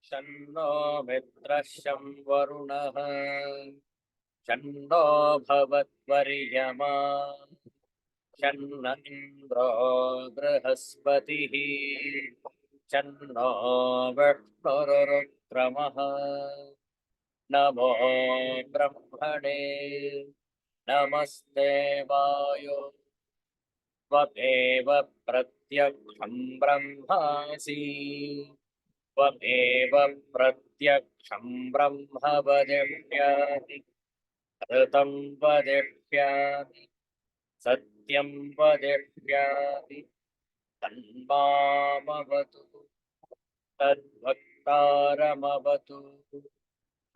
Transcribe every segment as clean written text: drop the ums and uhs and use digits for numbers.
शन्नो मित्रः शं वरुणः शन्नो भवत्वर्यमा शन्न इन्द्रो बृहस्पतिः शन्नो विष्णुरुक्रमः नमो ब्रह्मणे नमस्ते वायो त्वमेव प्रत्यक्षं ब्रह्मासि त्वमेव प्रत्यक्षं ब्रह्म वदिष्यामि ऋतं वदिष्यामि सत्यं वदिष्यामि तन्मामवतु तद्वक्तारमवतु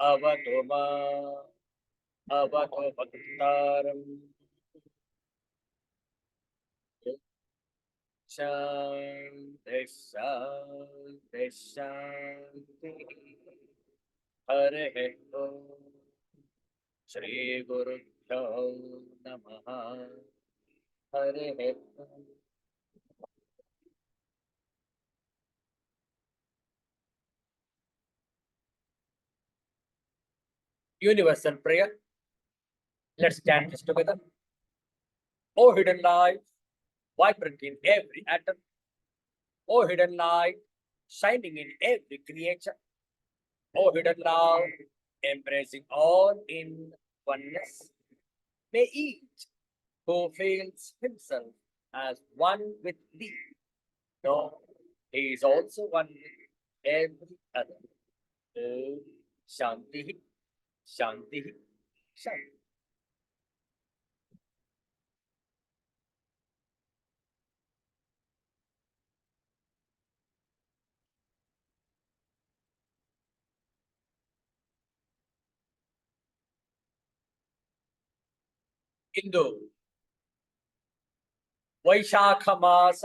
अवतु माम् अवतु वक्तारम् शान्ति शान्ति शान्तिः हरिः ओम् श्रीगुरुभ्यो नमः हरिः ओम् Universal prayer. Let's stand this together. O hidden light, vibrant in every atom. O hidden light, shining in every creature. O hidden love, embracing all in oneness. May each who feels himself as one with thee know he is also one with every other. Om Shanti, Shanti, Shanti. ಇಂದು ವೈಶಾಖ ಮಾಸ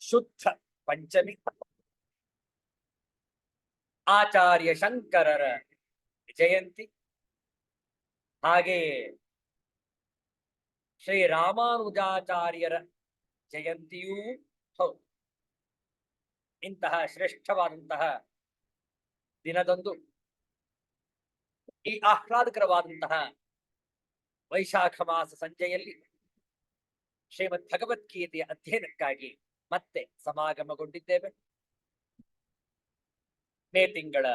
ಶುದ್ಧ ಪಂಚಮಿ ಆಚಾರ್ಯ ಶಂಕರರ ಜಯಂತಿ ಹಾಗೆಯೇ ಶ್ರೀ ರಾಮಾನುಜಾಚಾರ್ಯರ ಜಯಂತಿಯೂ ಹೌದು. ಇಂತಹ ಶ್ರೇಷ್ಠವಾದಂತಹ ದಿನದಂದು ಈ ಆಹ್ಲಾದಕರವಾದಂತಹ ವೈಶಾಖ ಮಾಸ ಸಂಜೆಯಲ್ಲಿ ಶ್ರೀಮದ್ ಭಗವದ್ಗೀತೆಯ ಅಧ್ಯಯನಕ್ಕಾಗಿ ಮತ್ತೆ ಸಮಾಗಮಗೊಂಡಿದ್ದೇವೆ. ಮೇ ತಿಂಗಳ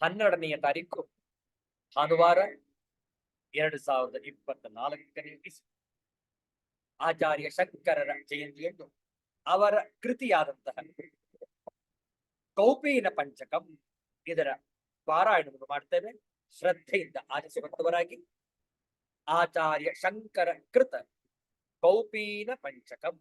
12ನೆಯ ತಾರೀಕು ಭಾನುವಾರ 2024ನೇ ಇಸವಿ ಆಚಾರ್ಯ ಶಂಕರರ ಜಯಂತಿಯನ್ನು ಅವರ ಕೃತಿಯಾದಂತಹ ಕೌಪೀನ ಪಂಚಕಂ ಇದರ ಪಾರಾಯಣವನ್ನು ಮಾಡ್ತೇವೆ. ಶ್ರದ್ಧೆಯಿಂದ ಆಚರಿಸುವಂತವರಾಗಿ ಆಚಾರ್ಯ ಶಂಕರ ಕೃತ ಕೌಪೀನ ಪಂಚಕಂ.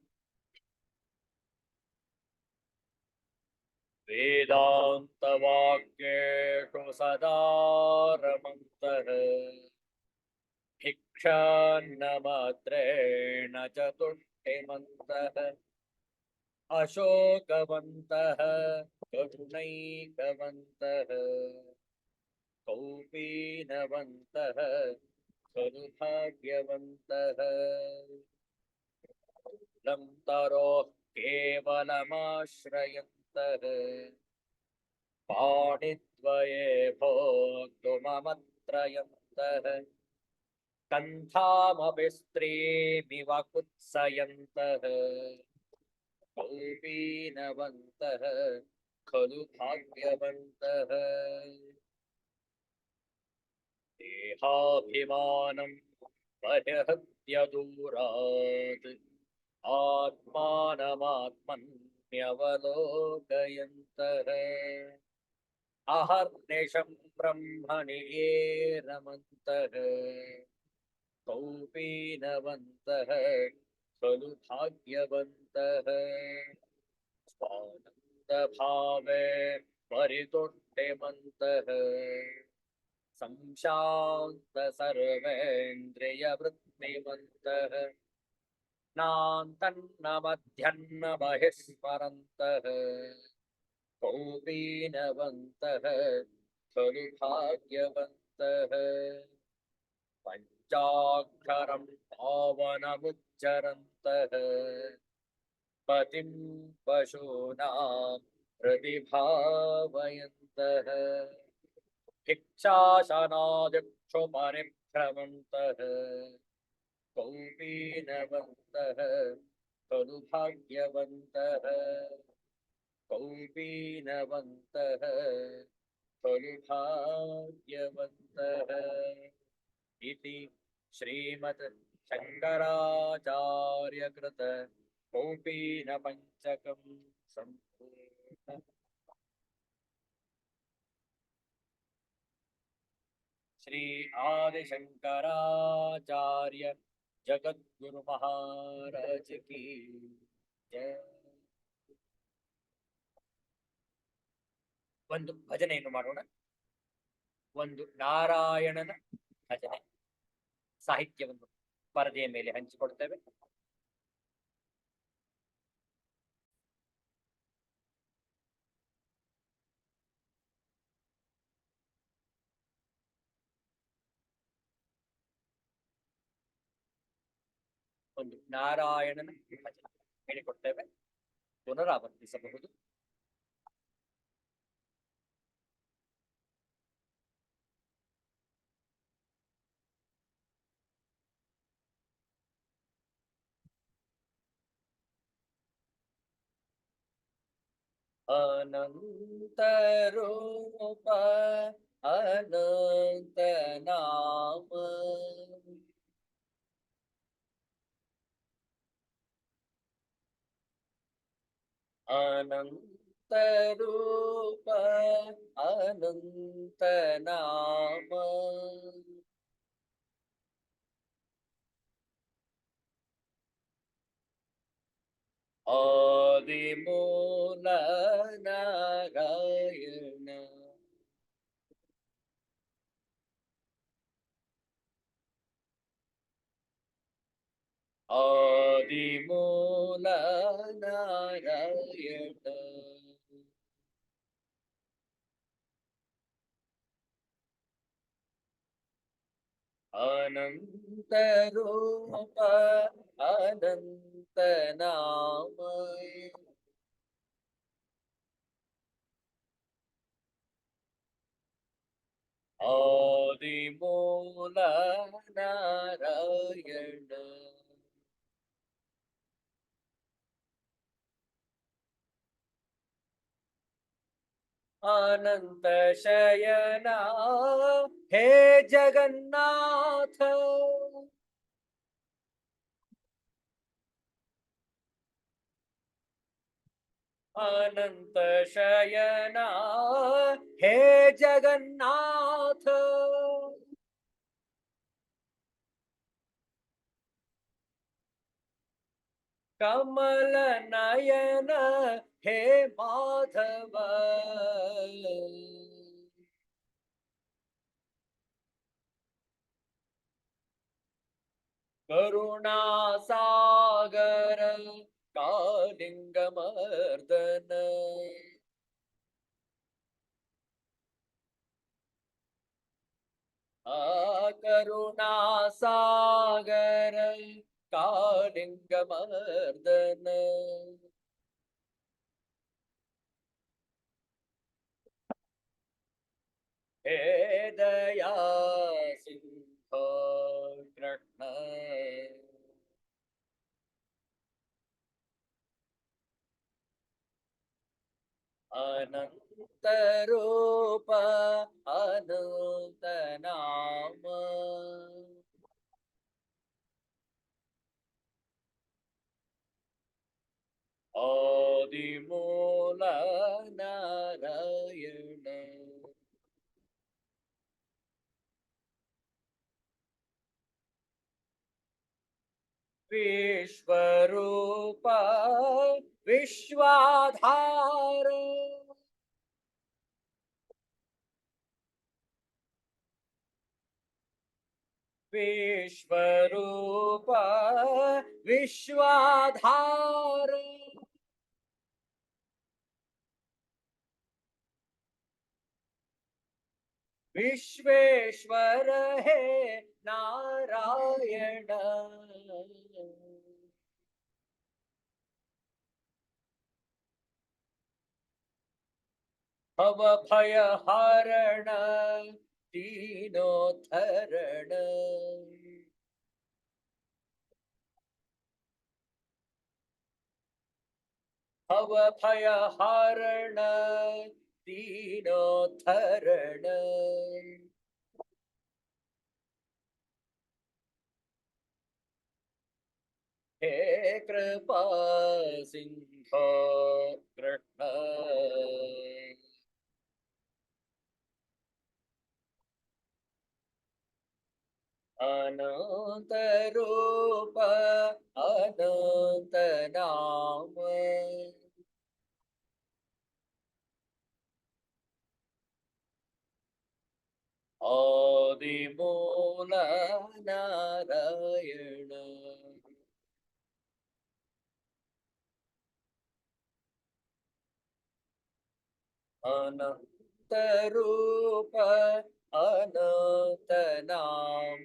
ವೇದಾಂತ ವಾಕ್ಯೇಷು ಸದಾ ರಮಂತಃ ಭಿಕ್ಷಾನ್ನ ಮಾತ್ರೇಣ ಚತುಷ್ಟಿಮಂತಃ ಅಶೋಕವಂತಃ ಕರುಣೈಕವಂತಃ ಕೌಪೀನವಂತಃ ಖಲು ಭಾಗ್ಯವಂತಃ ಲಂ ತರೋಃ ಕೇವಲಮಾಶ್ರಯಂತಃ ಪಾಣಿದ್ವಯೇ ಭೋಕ್ತುಮಮತ್ರಯಂತಃ ಕಂಠಾಮಪಿ ಸ್ತ್ರೀಮಿವ ಕುತ್ಸಯಂತಃ ಕೌಪೀನವಂತಃ ಖಲು ಭಾಗ್ಯವಂತಃ ದೇಹಾಭಿಮಾನಂ ಪರಿಹತ್ಯ ದೂರಾತ್ ಆತ್ಮಾನಮಾತ್ಮನ್ಯವಲೋಕಯಂತಃ ಅಹರ್ನಿಶಂ ಬ್ರಹ್ಮಣಿ ಯೇ ರಮಂತಃ ಕೌಪೀನವಂತಃ ಖಲು ಭಾಗ್ಯವಂತಃ ಸ್ವಾನಂದಭಾವೇ ಪರಿತುಷ್ಟಿಮಂತಃ ಸಂಶಾಂತ ಸರ್ವೇಂದ್ರಿಯವೃತ್ತಿಮಂತಃ ನಾಂತನ್ನ ಮಧ್ಯನ್ನ ಬಹಿಸ್ಮರಂತಃ ಕೌಪೀನವಂತಃ ಖಲು ಭಾಗ್ಯವಂತಃ ಪಂಚಾಕ್ಷರಂ ಪಾವನಮುಚ್ಚರಂತಃ ಪತಿಂ ಪಶೂನಾಂ प्रतिभावयन्तः भिक्षाशनादिक्षुपरिभ्रमन्तः कौपीनवन्तः खलु भाग्यवन्तः कौपीनवन्तः खलु भाग्यवन्तः इति श्रीमद् शंकराचार्यकृत कौपीनपञ्चकं सम्पूर्णम्। श्री आदिशंकराचार्य जगद्गुरु महाराज की जय। ಒಂದು ಭಜನೆಯನ್ನು ಮಾಡೋಣ. ಒಂದು ನಾರಾಯಣನ ಭಜನೆ ಸಾಹಿತ್ಯವನ್ನು ಪರದೆಯ ಮೇಲೆ ಹಂಚಿಕೊಡ್ತೇವೆ. ಒಂದು ನಾರಾಯಣನ ಭಜನೆ ಹೇಳಿಕೊಡ್ತೇವೆ, ಪುನರಾವರ್ತಿಸಬಹುದು. अनंत रूप अनंत नाम अनंत रूप अनंत नाम आदिमूल नारायण आदिमूल नारायण अनंत रूप अनंत नाम आदिमूल नारायण अनंत शयना हे जगन्नाथ अनंत शयना हे जगन्नाथ कमल नयन हे माधव करुणा सागर कालिंगमर्दन करुणा सागर कालिंगमर्दन हे दया सिंधो कृष्ण अनंत रूप अनंत नाम आदिमूल नारायण विश्वरूप विश्वाधार विश्वरूप विश्वाधार विश्वेश्वर हे नारायण भवभयहरण दीनोद्धरण भवभयहरण दीनोद्धरण हे कृपा सिंधो कृष्ण अनंत रूप अनंत नाम आदि मूल नारायण अनंत रूप अनंत नाम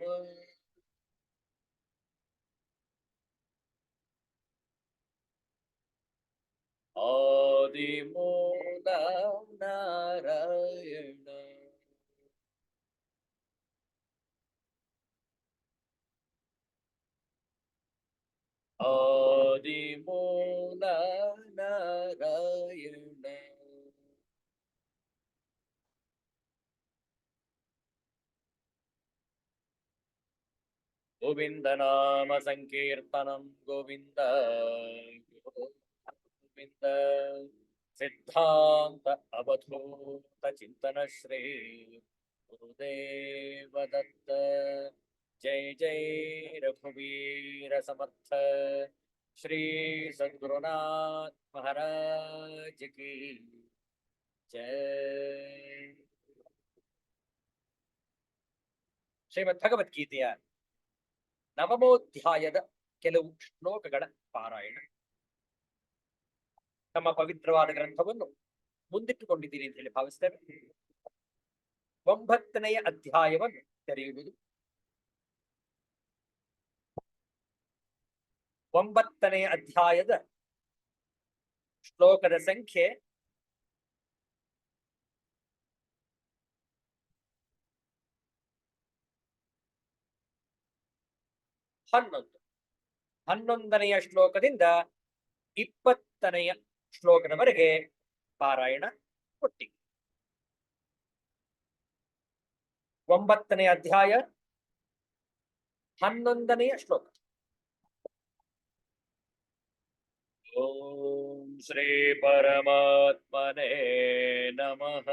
आदि मूल नारायण आदि मूल नारायण गोविंद नाम संकीर्तनम गोविंद गोविंद सिद्धांत अवधूत चिंतन श्री गुरुदेव दत्त जय जय रघुवीर समर्थ श्री सद्गुरुनाथ महाराज की जय ಶ್ರೀಮದ್ ಭಗವದ್ಗೀತೆಯ ನವಮೋಧ್ಯಾಯದ ಕೆಲವು ಶ್ಲೋಕಗಳ ಪಾರಾಯಣ. ನಮ್ಮ ಪವಿತ್ರವಾದ ಗ್ರಂಥವನ್ನು ಮುಂದಿಟ್ಟುಕೊಂಡಿದ್ದೀನಿ ಅಂತ ಹೇಳಿ ಭಾವಿಸ್ತೇವೆ. 9ನೆಯ ಅಧ್ಯಾಯವನ್ನು ತೆರೆಯುವುದು. 9ನೆಯ ಅಧ್ಯಾಯದ ಶ್ಲೋಕದ ಸಂಖ್ಯೆ 11. 11ನೆಯ ಶ್ಲೋಕದಿಂದ 20ನೆಯ ಶ್ಲೋಕದವರೆಗೆ ಪಾರಾಯಣ ಕೊಟ್ಟಿ. 9ನೇ ಅಧ್ಯಾಯ 11ನೆಯ ಶ್ಲೋಕ. ಓಂ ಶ್ರೀ ಪರಮಾತ್ಮನೇ ನಮಃ.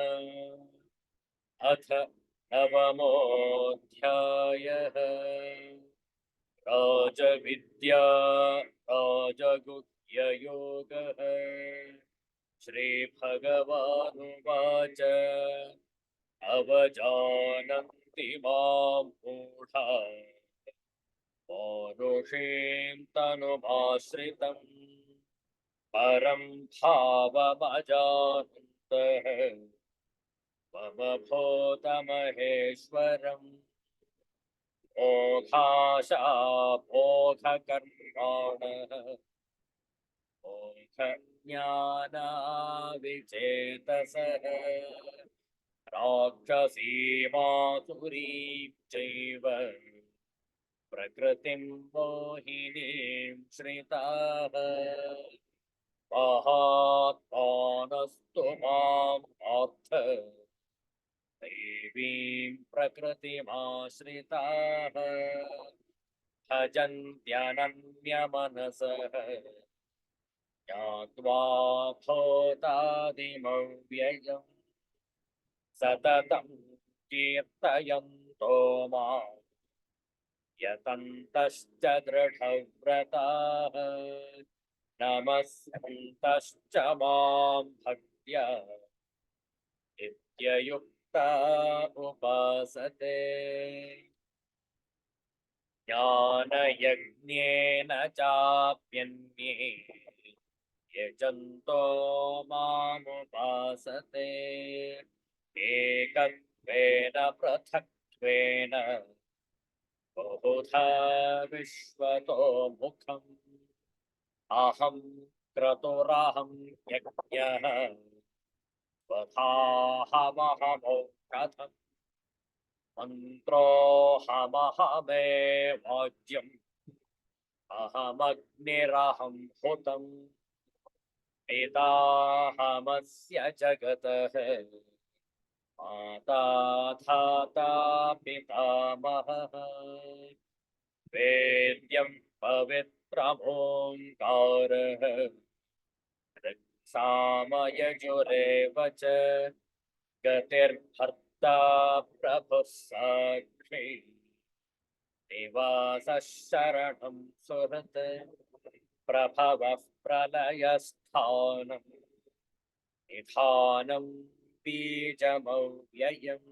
ಅಥ ನವಮೋಧ್ಯಾಯಃ. राजविद्या राजगुह्ययोगः. श्रीभगवानुवाच अवजानन्ति मां मूढा पौरुषें तनुमाश्रितं परं भावमजानन्तः मम भूतमहेश्वरम् मोघाशा मोघकर्माणः मोघज्ञानाविचेतसः राक्षसीमासुरीं चैव प्रकृतिं मोहिनीं श्रिताः महात्मानस्तु मां पार्थ देवीं प्रकृतिमाश्रिताः भजन्त्यनन्यमनसः ज्ञात्वा भूतादिमव्ययम् सततं कीर्तयन्तो मां यतन्तश्च दृढव्रताः नमस्कन्तश्च मां भक्त्या नित्ययुक्ता उपासते ज्ञानयज्ञेन चाप्यन्ये यजन्तो मामुपासते एकत्वेन पृथक्त्वेन बहुधा विश्वतो मुखम् अहं क्रतुरहं यज्ञः वधाहमहमो कथम् मन्त्रोऽहमहमेवाज्यम् अहमग्निरहं हुतम् पिताहमस्य जगतः माता धाता पितामहः वेद्यं पवित्रमोङ्कारः ऋक्सामयजुरेव च गतिर्भर्ता प्रभुः साक्षी निवासः शरणं सुहृत् प्रभवः प्रलयस्थानम् निधानं बीजमव्ययम्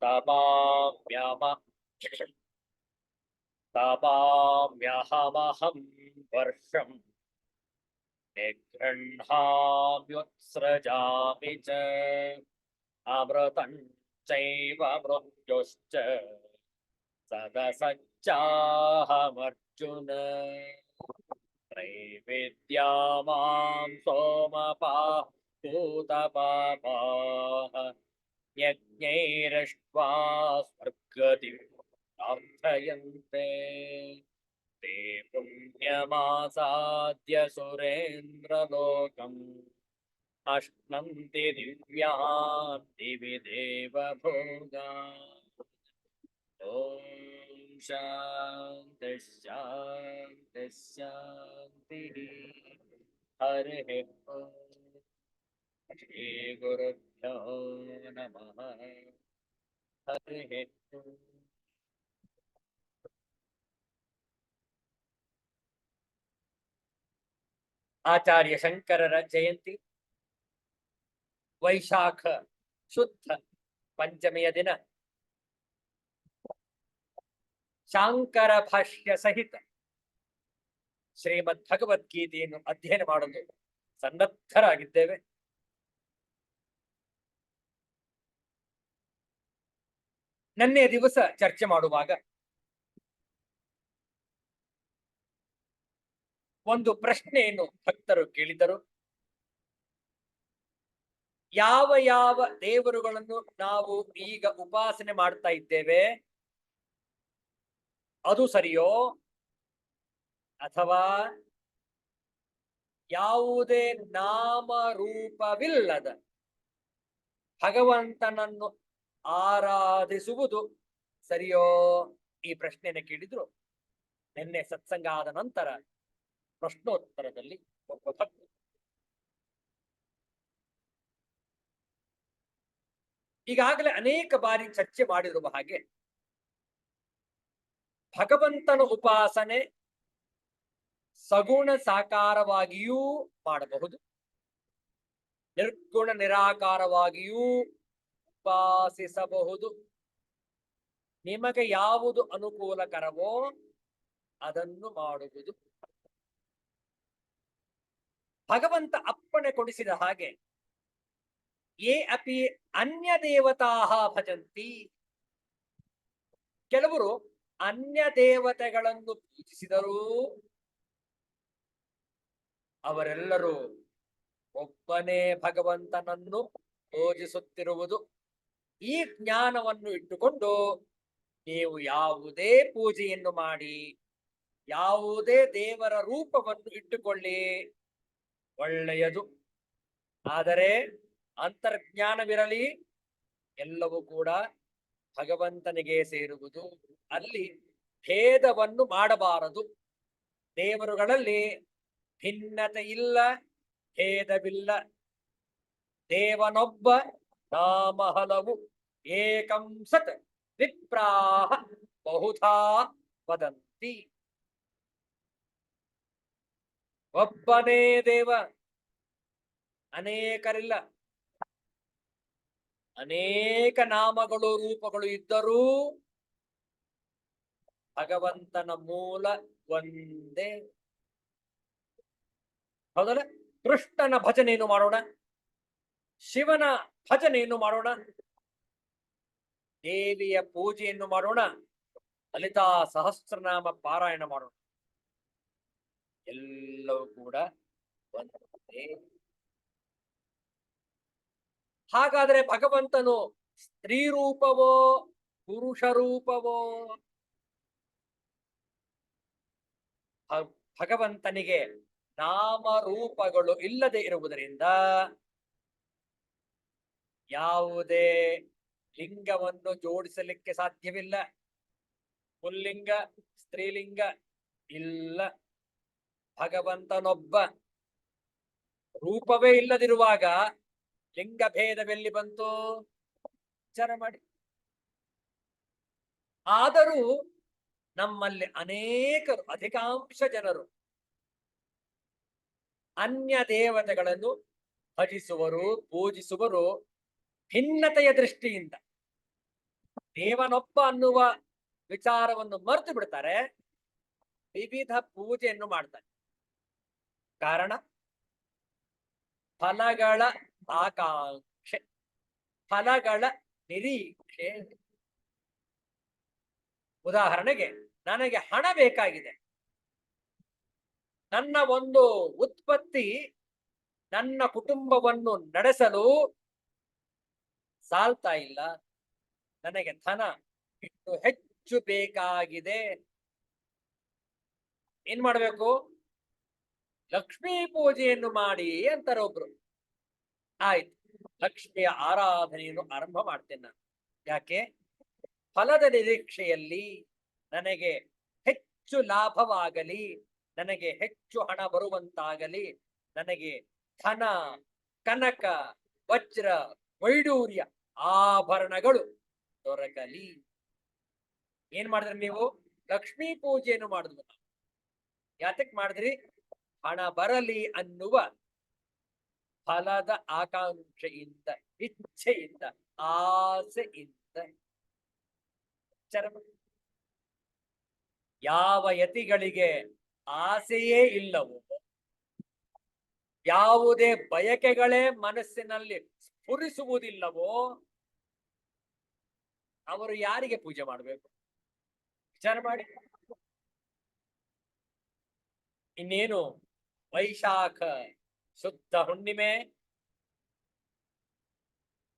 तमाम्यहमहं वर्षम् निगृह्णाम्युत्सृजामि च अमृतं चैव मृत्युश्च सदसच्चाहमर्जुन त्रैविद्या मां सोमपाः भूतपापाः यज्ञैरिष्ट्वा स्वर्गतिं प्रार्थयन्ते ते पुण्यमासाद्य सुरेन्द्रलोकम् अश्नन्ति दिव्यान् दिवि देवभोगान् ॐ शान्ति शान्ति शान्तिः हरिः ॐ श्रीगुरुभ्यो नमः हरिः ॐ ಆಚಾರ್ಯ ಶಂಕರರ ಜಯಂತಿ ವೈಶಾಖ ಶುದ್ಧ ಪಂಚಮಿಯ ದಿನ ಶಾಂಕರ ಭಾಷ್ಯ ಸಹಿತ ಶ್ರೀಮದ್ ಭಗವದ್ಗೀತೆಯನ್ನು ಅಧ್ಯಯನ ಮಾಡಲು ಸನ್ನದ್ಧರಾಗಿದ್ದೇವೆ. ನಿನ್ನೆ ದಿವಸ ಚರ್ಚೆ ಮಾಡುವಾಗ ಒಂದು ಪ್ರಶ್ನೆಯನ್ನು ಭಕ್ತರು ಕೇಳಿದರು. ಯಾವ ಯಾವ ದೇವರುಗಳನ್ನು ನಾವು ಈಗ ಉಪಾಸನೆ ಮಾಡ್ತಾ ಇದ್ದೇವೆ ಅದು ಸರಿಯೋ, ಅಥವಾ ಯಾವುದೇ ನಾಮರೂಪವಿಲ್ಲದ ಭಗವಂತನನ್ನು ಆರಾಧಿಸುವುದು ಸರಿಯೋ, ಈ ಪ್ರಶ್ನೆಯನ್ನು ಕೇಳಿದ್ರು. ನಿನ್ನೆ ಸತ್ಸಂಗ ಆದ ನಂತರ ಪ್ರಶ್ನೋತ್ತರದಲ್ಲಿ ಒಬ್ಬ ಭಕ್ತ ಈಗಾಗಲೇ ಅನೇಕ ಬಾರಿ ಚರ್ಚೆ ಮಾಡಿರುವ ಹಾಗೆ ಭಗವಂತನ ಉಪಾಸನೆ ಸಗುಣ ಸಾಕಾರವಾಗಿಯೂ ಮಾಡಬಹುದು, ನಿರ್ಗುಣ ನಿರಾಕಾರವಾಗಿಯೂ ಉಪಾಸಿಸಬಹುದು. ನಿಮಗೆ ಯಾವುದು ಅನುಕೂಲಕರವೋ ಅದನ್ನು ಮಾಡುವುದು. ಭಗವಂತ ಅಪ್ಪಣೆ ಕೊಡಿಸಿದ ಹಾಗೆ ಯೇ ಅಪಿ ಅನ್ಯ ದೇವತಾ ಭಜಂತಿ, ಕೆಲವರು ಅನ್ಯ ದೇವತೆಗಳನ್ನು ಪೂಜಿಸಿದರೂ ಅವರೆಲ್ಲರೂ ಒಬ್ಬನೇ ಭಗವಂತನನ್ನು ಪೂಜಿಸುತ್ತಿರುವುದು. ಈ ಜ್ಞಾನವನ್ನು ಇಟ್ಟುಕೊಂಡು ನೀವು ಯಾವುದೇ ಪೂಜೆಯನ್ನು ಮಾಡಿ, ಯಾವುದೇ ದೇವರ ರೂಪವನ್ನು ಇಟ್ಟುಕೊಳ್ಳಿ, ಒಳ್ಳೆಯದು. ಆದರೆ ಅಂತರ್ಜ್ಞಾನವಿರಲಿ, ಎಲ್ಲವೂ ಕೂಡ ಭಗವಂತನಿಗೆ ಸೇರುವುದು. ಅಲ್ಲಿ ಭೇದವನ್ನು ಮಾಡಬಾರದು. ದೇವರುಗಳಲ್ಲಿ ಭಿನ್ನತೆ ಇಲ್ಲ, ಭೇದವಿಲ್ಲ. ದೇವನೊಬ್ಬ ನಾಮ ಹಲವು, ಏಕಂ ಸತ್ ವಿಪ್ರಾಹ ಬಹುಧಾ ವದಂತಿ. ಒಬ್ಬನೇ ದೇವ, ಅನೇಕರಿಲ್ಲ. ಅನೇಕ ನಾಮಗಳು ರೂಪಗಳು ಇದ್ದರೂ ಭಗವಂತನ ಮೂಲ ಒಂದೇ. ಹೌದಲ್ಲ? ಕೃಷ್ಣನ ಭಜನೆಯನ್ನು ಮಾಡೋಣ, ಶಿವನ ಭಜನೆಯನ್ನು ಮಾಡೋಣ, ದೇವಿಯ ಪೂಜೆಯನ್ನು ಮಾಡೋಣ, ಲಲಿತಾ ಸಹಸ್ರನಾಮ ಪಾರಾಯಣ ಮಾಡೋಣ. ಎಲ್ಲವೂ ಕೂಡ ಒಂದೇ. ಹಾಗಾದ್ರೆ ಭಗವಂತನು ಸ್ತ್ರೀ ರೂಪವೋ ಪುರುಷ ರೂಪವೋ? ಭಗವಂತನಿಗೆ ನಾಮರೂಪಗಳು ಇಲ್ಲದೆ ಇರುವುದರಿಂದ ಯಾವುದೇ ಲಿಂಗವನ್ನು ಜೋಡಿಸಲಿಕ್ಕೆ ಸಾಧ್ಯವಿಲ್ಲ. ಪುಲ್ಲಿಂಗ ಸ್ತ್ರೀಲಿಂಗ ಇಲ್ಲ. ಭಗವಂತನೊಬ್ಬ. ರೂಪವೇ ಇಲ್ಲದಿರುವಾಗ ಲಿಂಗ ಭೇದವೆಲ್ಲಿ ಬಂತು? ವಿಚಾರ ಮಾಡಿ. ಆದರೂ ನಮ್ಮಲ್ಲಿ ಅನೇಕರು, ಅಧಿಕಾಂಶ ಜನರು ಅನ್ಯ ದೇವತೆಗಳನ್ನು ಭಜಿಸುವರು, ಪೂಜಿಸುವರು ಭಿನ್ನತೆಯ ದೃಷ್ಟಿಯಿಂದ. ದೇವನೊಬ್ಬ ಅನ್ನುವ ವಿಚಾರವನ್ನು ಮರೆತು ಬಿಡ್ತಾರೆ, ವಿವಿಧ ಪೂಜೆಯನ್ನು ಮಾಡ್ತಾರೆ. ಕಾರಣ ಫಲಗಳ ಆಕಾಂಕ್ಷೆ, ಫಲಗಳ ನಿರೀಕ್ಷೆ. ಉದಾಹರಣೆಗೆ, ನನಗೆ ಹಣ ಬೇಕಾಗಿದೆ. ನನ್ನ ಒಂದು ಉತ್ಪತ್ತಿ ನನ್ನ ಕುಟುಂಬವನ್ನು ನಡೆಸಲು ಸಾಲ್ತಾ ಇಲ್ಲ. ನನಗೆ ಧನ ಇನ್ನು ಹೆಚ್ಚು ಬೇಕಾಗಿದೆ. ಏನ್ ಮಾಡಬೇಕು? ಲಕ್ಷ್ಮೀ ಪೂಜೆಯನ್ನು ಮಾಡಿ ಅಂತಾರೆ ಒಬ್ರು. ಆಯ್ತು, ಲಕ್ಷ್ಮಿಯ ಆರಾಧನೆಯನ್ನು ಆರಂಭ ಮಾಡ್ತೇನೆ ನಾನು. ಯಾಕೆ? ಫಲದ ನಿರೀಕ್ಷೆಯಲ್ಲಿ ನನಗೆ ಹೆಚ್ಚು ಲಾಭವಾಗಲಿ, ನನಗೆ ಹೆಚ್ಚು ಹಣ ಬರುವಂತಾಗಲಿ, ನನಗೆ ಧನ, ಕನಕ, ವಜ್ರ, ವೈಡೂರ್ಯ, ಆಭರಣಗಳು ದೊರಕಲಿ. ಏನ್ ಮಾಡಿದ್ರಿ ನೀವು? ಲಕ್ಷ್ಮೀ ಪೂಜೆಯನ್ನು ಮಾಡಿದ್ವಿ. ಯಾತಕ್ ಮಾಡಿದ್ರಿ? ಹಣ ಬರಲಿ ಅನ್ನುವ ಫಲದ ಆಕಾಂಕ್ಷೆಯಿಂದ, ಇಚ್ಛೆಯಿಂದ, ಆಸೆಯಿಂದ. ಯಾವ ಯತಿಗಳಿಗೆ ಆಸೆಯೇ ಇಲ್ಲವೋ, ಯಾವುದೇ ಬಯಕೆಗಳೇ ಮನಸ್ಸಿನಲ್ಲಿ ಸ್ಫುರಿಸುವುದಿಲ್ಲವೋ, ಅವರು ಯಾರಿಗೆ ಪೂಜೆ ಮಾಡಬೇಕು? ವಿಚಾರ ಮಾಡಿ. ಇನ್ನೇನು ವೈಶಾಖ ಶುದ್ಧ ಹುಣ್ಣಿಮೆ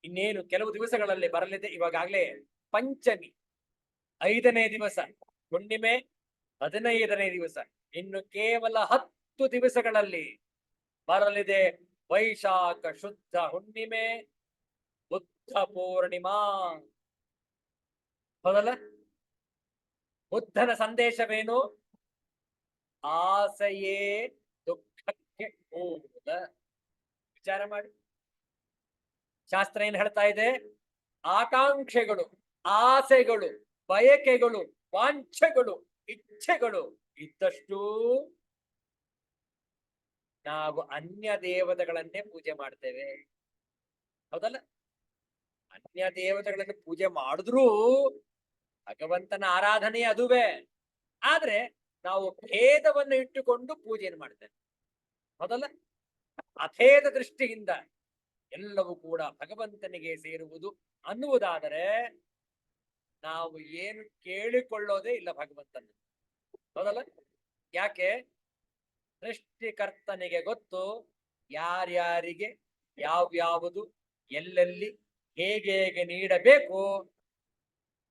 ಇನ್ನೇನು ಕೆಲವು ದಿವಸಗಳಲ್ಲಿ ಬರಲಿದೆ. ಇವಾಗಲೇ ಪಂಚಮಿ 5ನೇ ದಿವಸ, ಹುಣ್ಣಿಮೆ 15ನೇ ದಿವಸ. ಇನ್ನು ಕೇವಲ 10 ದಿವಸಗಳಲ್ಲಿ ಬರಲಿದೆ ವೈಶಾಖ ಶುದ್ಧ ಹುಣ್ಣಿಮೆ, ಬುದ್ಧ ಪೂರ್ಣಿಮಾ. ಹೌದಲ್ಲ? ಬುದ್ಧನ ಸಂದೇಶವೇನು? ಆಸೆಯೇ ದುಃಖಕ್ಕೆ ಮೂಲ. ವಿಚಾರ ಮಾಡಿ. ಶಾಸ್ತ್ರ ಏನ್ ಹೇಳ್ತಾ ಇದೆ? ಆಕಾಂಕ್ಷೆಗಳು, ಆಸೆಗಳು, ಬಯಕೆಗಳು, ವಾಂಛೆಗಳು, ಇಚ್ಛೆಗಳು ಇದ್ದಷ್ಟು ನಾವು ಅನ್ಯ ದೇವತೆಗಳನ್ನೇ ಪೂಜೆ ಮಾಡ್ತೇವೆ. ಹೌದಲ್ಲ? ಅನ್ಯ ದೇವತೆಗಳನ್ನು ಪೂಜೆ ಮಾಡಿದ್ರೂ ಭಗವಂತನ ಆರಾಧನೆ ಅದುವೇ. ಆದ್ರೆ ನಾವು ಭೇದವನ್ನು ಇಟ್ಟುಕೊಂಡು ಪೂಜೆಯನ್ನು ಮಾಡ್ತೇವೆ. ಹೌದಲ್ಲ? ಅಭೇದ ದೃಷ್ಟಿಯಿಂದ ಎಲ್ಲವೂ ಕೂಡ ಭಗವಂತನಿಗೆ ಸೇರುವುದು ಅನ್ನುವುದಾದರೆ ನಾವು ಏನು ಕೇಳಿಕೊಳ್ಳೋದೇ ಇಲ್ಲ ಭಗವಂತನ. ಹೌದಲ್ಲ? ಯಾಕೆ? ಸೃಷ್ಟಿಕರ್ತನಿಗೆ ಗೊತ್ತು ಯಾರ್ಯಾರಿಗೆ ಯಾವ್ಯಾವುದು ಎಲ್ಲೆಲ್ಲಿ ಹೇಗೆ ನೀಡಬೇಕು.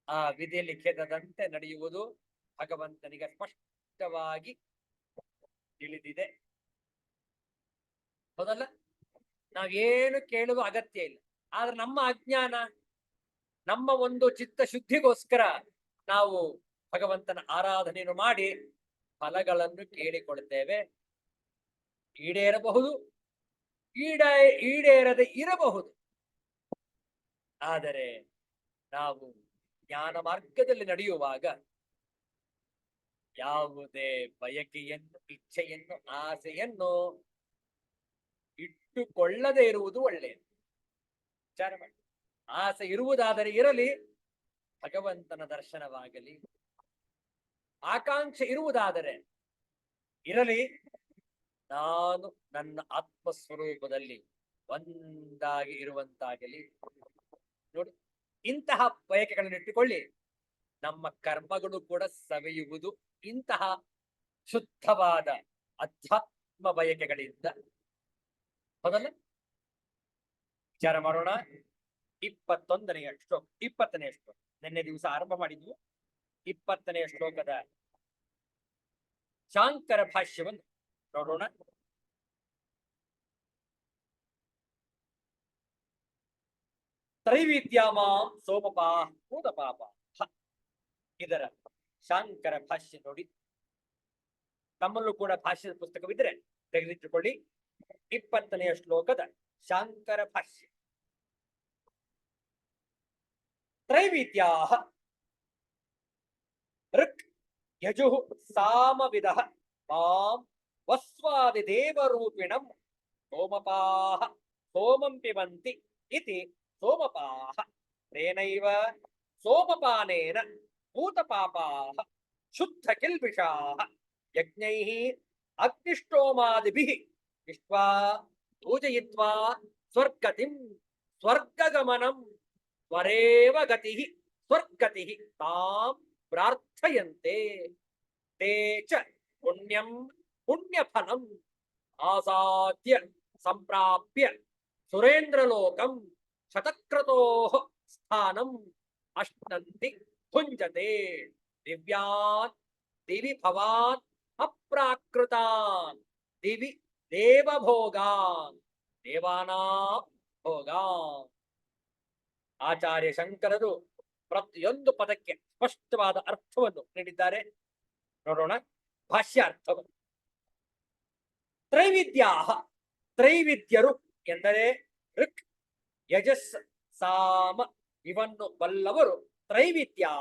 ಆ ವಿಧಿ ಲಿಖಿತದಂತೆ ನಡೆಯುವುದು ಭಗವಂತನಿಗೆ ಸ್ಪಷ್ಟವಾಗಿ ತಿಳಿದಿದೆ. ಹೌದಲ್ಲ? ನಾವೇನು ಕೇಳುವ ಅಗತ್ಯ ಇಲ್ಲ. ಆದ್ರೆ ನಮ್ಮ ಅಜ್ಞಾನ, ನಮ್ಮ ಒಂದು ಚಿತ್ತ ಶುದ್ಧಿಗೋಸ್ಕರ ನಾವು ಭಗವಂತನ ಆರಾಧನೆಯನ್ನು ಮಾಡಿ ಫಲಗಳನ್ನು ಕೇಳಿಕೊಳ್ತೇವೆ. ಈಡೇರಬಹುದು, ಈಡೇರದೆ ಇರಬಹುದು. ಆದರೆ ನಾವು ಜ್ಞಾನ ಮಾರ್ಗದಲ್ಲಿ ನಡೆಯುವಾಗ ಯಾವುದೇ ಬಯಕೆಯನ್ನು, ಇಚ್ಛೆಯನ್ನು, ಆಸೆಯನ್ನು ಇಟ್ಟುಕೊಳ್ಳದೆ ಇರುವುದು ಒಳ್ಳೆಯದು. ವಿಚಾರ ಮಾಡಿ. ಆಸೆ ಇರುವುದಾದರೆ ಇರಲಿ, ಭಗವಂತನ ದರ್ಶನವಾಗಲಿ. ಆಕಾಂಕ್ಷೆ ಇರುವುದಾದರೆ ಇರಲಿ, ನಾನು ನನ್ನ ಆತ್ಮಸ್ವರೂಪದಲ್ಲಿ ಒಂದಾಗಿ ಇರುವಂತಾಗಲಿ. ನೋಡಿ, ಇಂತಹ ಬಯಕೆಗಳನ್ನು ಇಟ್ಟುಕೊಳ್ಳಿ, ನಮ್ಮ ಕರ್ಮಗಳು ಕೂಡ ಸವೆಯುವುದು ಇಂತಹ ಶುದ್ಧವಾದ ಅಧ್ಯಾತ್ಮ ಬಯಕೆಗಳಿಂದ. ಹೌದಲ್ಲ? ವಿಚಾರ ಮಾಡೋಣ. 21ನೇ ಶ್ಲೋಕ, 20ನೇ ಶ್ಲೋಕ. ನಿನ್ನೆ ದಿವಸ ಆರಂಭ ಮಾಡಿದ್ವು. 20ನೇ ಶ್ಲೋಕದ ಶಾಂಕರ ಭಾಷ್ಯವನ್ನು ನೋಡೋಣ. ತ್ರೈವಿದ್ಯಾಮಾಂ ಸೋಮಪಾ ಭೂತಪಾಪ. ಇದರ ಶಾಂಕರ ಭಾಷ್ಯ ನೋಡಿ. ತಮ್ಮಲ್ಲೂ ಕೂಡ ಭಾಷ್ಯದ ಪುಸ್ತಕವಿದ್ರೆ ತೆಗೆದಿಟ್ಟುಕೊಳ್ಳಿ. 20ನೆಯ ಶ್ಲೋಕದ ಶಾಂಕರ ಭಾಷ್ಯ. ತ್ರೈವಿದ್ಯಾ ಋಕ್ ಯಜುಃ ಸಾಮವಿದಃ ಮಾಂ ವಸ್ವಾದಿ ದೇವರೂಪಿಣಂ ಸೋಮಪಾಃ ಸೋಮಂ ಪಿಬಂತಿ ಇತಿ ಸೋಮಪಾಃ ತೇನೈವ ಸೋಮಪಾನೇನ ಭೂತಪಾಪಾಃ ಶುದ್ಧ ಕಿಲ್ಬಿಷಾಃ ಯಜ್ಞೈಃ ಅಗ್ನಿಷ್ಟೋಮಾದಿಭಿಃ ಇಷ್ಟ್ವಾ ಪೂಜಯಿತ್ವಾ ಸ್ವರ್ಗತಿಂ ಸ್ವರ್ಗಗಮನಂ ಸ್ವರೇವ ಗತಿಃ ಸ್ವರ್ಗತಿಃ ತಾಂ ಪ್ರಾರ್ಥಯಂತೆ. ತೇ ಚ ಪುಣ್ಯಂ ಪುಣ್ಯಫಲಂ ಆಸಾದ್ಯ ಸಂಪ್ರಾಪ್ಯ ಸುರೇಂದ್ರಲೋಕಂ ಶತಕ್ರತೋಃ ಸ್ಥಾನಂ ಅಶ್ನಂತಿ ಭುಂಜತೆ. ದಿವ್ಯಾನ್ ದಿವಿ ಭವಾನ್ ಅಪ್ರಾಕೃತಾನ್ ದಿವಿ ದೇವಭೋಗಾನ್ ದೇವಾನಾಂ ಭೋಗಾನ್. ಆಚಾರ್ಯ ಶಂಕರರು ಪ್ರತಿಯೊಂದು ಪದಕ್ಕೆ ಸ್ಪಷ್ಟವಾದ ಅರ್ಥವನ್ನು ನೀಡಿದ್ದಾರೆ. ನೋಡೋಣ ಭಾಷ್ಯಾರ್ಥವನ್ನು. ತ್ರೈವಿದ್ಯಾ ತ್ರೈವಿದ್ಯರು ಎಂದರೆ ಋಕ್ ಯಜಸ್ ಸಾಮ ಇವನ್ನು ಬಲ್ಲವರು ತ್ರೈವಿದ್ಯಾ.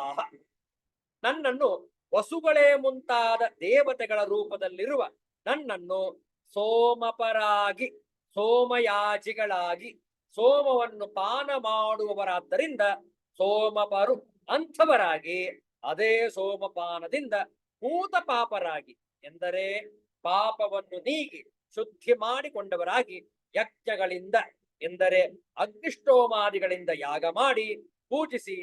ನನ್ನನ್ನು ವಸುಗಳೇ ಮುಂತಾದ ದೇವತೆಗಳ ರೂಪದಲ್ಲಿರುವ ನನ್ನನ್ನು ಸೋಮಪರಾಗಿ ಸೋಮಯಾಜಿಗಳಾಗಿ ಸೋಮವನ್ನು ಪಾನ ಮಾಡುವವರಾದ್ದರಿಂದ ಸೋಮಪರು ಅಂಥವರಾಗಿ ಅದೇ ಸೋಮಪಾನದಿಂದ ಭೂತ ಪಾಪರಾಗಿ ಎಂದರೆ ಪಾಪವನ್ನು ನೀಗಿ ಶುದ್ಧಿ ಮಾಡಿಕೊಂಡವರಾಗಿ ಯಜ್ಞಗಳಿಂದ ಎಂದರೆ ಅಗ್ನಿಷ್ಟೋಮಾದಿಗಳಿಂದ ಯಾಗ ಮಾಡಿ ಪೂಜಿಸಿ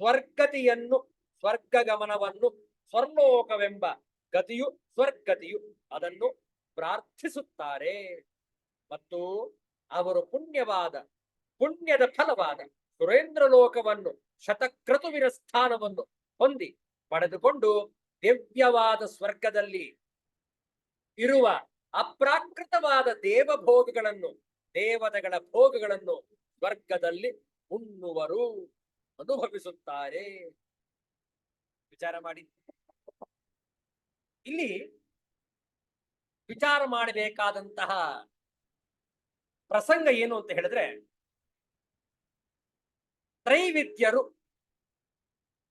ಸ್ವರ್ಗತಿಯನ್ನು ಸ್ವರ್ಗಗಮನವನ್ನು ಸ್ವರ್ಲೋಕವೆಂಬ ಗತಿಯು ಸ್ವರ್ಗತಿಯು ಅದನ್ನು ಪ್ರಾರ್ಥಿಸುತ್ತಾರೆ. ಮತ್ತು ಅವರು ಪುಣ್ಯದ ಫಲವಾದ ಸುರೇಂದ್ರ ಲೋಕವನ್ನು ಶತಕ್ರತುವಿನ ಸ್ಥಾನವನ್ನು ಹೊಂದಿ ಪಡೆದುಕೊಂಡು ದಿವ್ಯವಾದ ಸ್ವರ್ಗದಲ್ಲಿ ಇರುವ ಅಪ್ರಾಕೃತವಾದ ದೇವಭೋಗಗಳನ್ನು ದೇವತೆಗಳ ಭೋಗಗಳನ್ನು ಸ್ವರ್ಗದಲ್ಲಿ ಉಣ್ಣುವರು, ಅನುಭವಿಸುತ್ತಾರೆ. ವಿಚಾರ ಮಾಡಿ. ಇಲ್ಲಿ ವಿಚಾರ ಮಾಡಬೇಕಾದಂತಹ ಪ್ರಸಂಗ ಏನು ಅಂತ ಹೇಳಿದ್ರೆ, ತ್ರೈವಿದ್ಯರು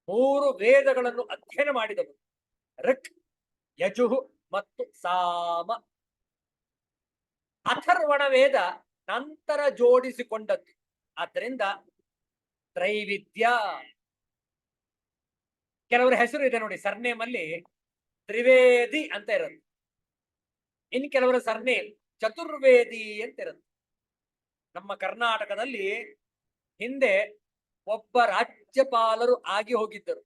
3 ವೇದಗಳನ್ನು ಅಧ್ಯಯನ ಮಾಡಿದವರು. ಋಕ್ ಯಜುಃ ಮತ್ತು ಸಾಮ. ಅಥರ್ವಣ ವೇದ ನಂತರ ಜೋಡಿಸಿಕೊಂಡದ್ದು. ಆದ್ದರಿಂದ ತ್ರೈವಿದ್ಯ. ಕೆಲವರ ಹೆಸರು ಇದೆ ನೋಡಿ, ಸರ್ನೇಮ್ ಅಲ್ಲಿ ತ್ರಿವೇದಿ ಅಂತ ಇರುತ್ತೆ. ಇನ್ ಕೆಲವರ ಸರ್ನೇಮ್ ಚತುರ್ವೇದಿ ಅಂತ ಇರುತ್ತೆ. ನಮ್ಮ ಕರ್ನಾಟಕದಲ್ಲಿ ಹಿಂದೆ ಒಬ್ಬ ರಾಜ್ಯಪಾಲರು ಆಗಿ ಹೋಗಿದ್ದರು.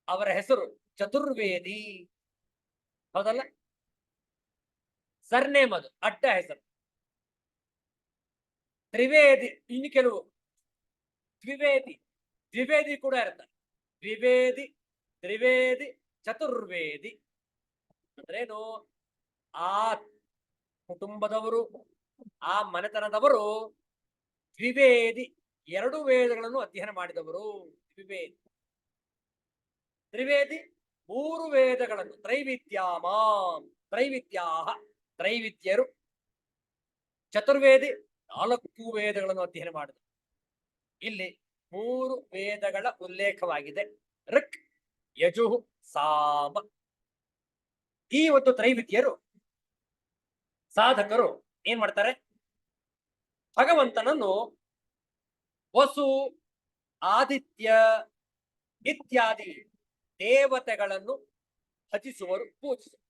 ಅವರ ಹೆಸರು ಚತುರ್ವೇದಿ. ಹೌದಲ್ಲ? ಸರ್ನೇಮ್ ಅದು ಅಡ್ಡ ಹೆಸರು. ತ್ರಿವೇದಿ. ಇನ್ನು ಕೆಲವು ದ್ವಿವೇದಿ ಕೂಡ ಇರ್ತಾರೆ. ದ್ವಿವೇದಿ, ತ್ರಿವೇದಿ, ಚತುರ್ವೇದಿ ಅಂದ್ರೇನು? ಆ ಕುಟುಂಬದವರು, ಆ ಮನೆತನದವರು ದ್ವಿವೇದಿ, 2 ವೇದಗಳನ್ನು ಅಧ್ಯಯನ ಮಾಡಿದವರು ದ್ವಿವೇದಿ. ತ್ರಿವೇದಿ 3 ವೇದಗಳನ್ನು. ತ್ರೈವಿದ್ಯಾಮಾಂ ತ್ರೈವಿದ್ಯಾ ತ್ರೈವಿದ್ಯರು. ಚತುರ್ವೇದಿ 4 ವೇದಗಳನ್ನು ಅಧ್ಯಯನ ಮಾಡಿದರು. ಇಲ್ಲಿ 3 ವೇದಗಳ ಉಲ್ಲೇಖವಾಗಿದೆ. ಋಕ್ ಯಜುಃ ಸಾಮ. ಈ ಒಂದು ತ್ರೈವಿದ್ಯರು ಸಾಧಕರು ಏನ್ ಮಾಡ್ತಾರೆ? ಭಗವಂತನನ್ನು ವಸು, ಆದಿತ್ಯ ಇತ್ಯಾದಿ ದೇವತೆಗಳನ್ನು ಭಜಿಸುವರು, ಪೂಜಿಸುವರು.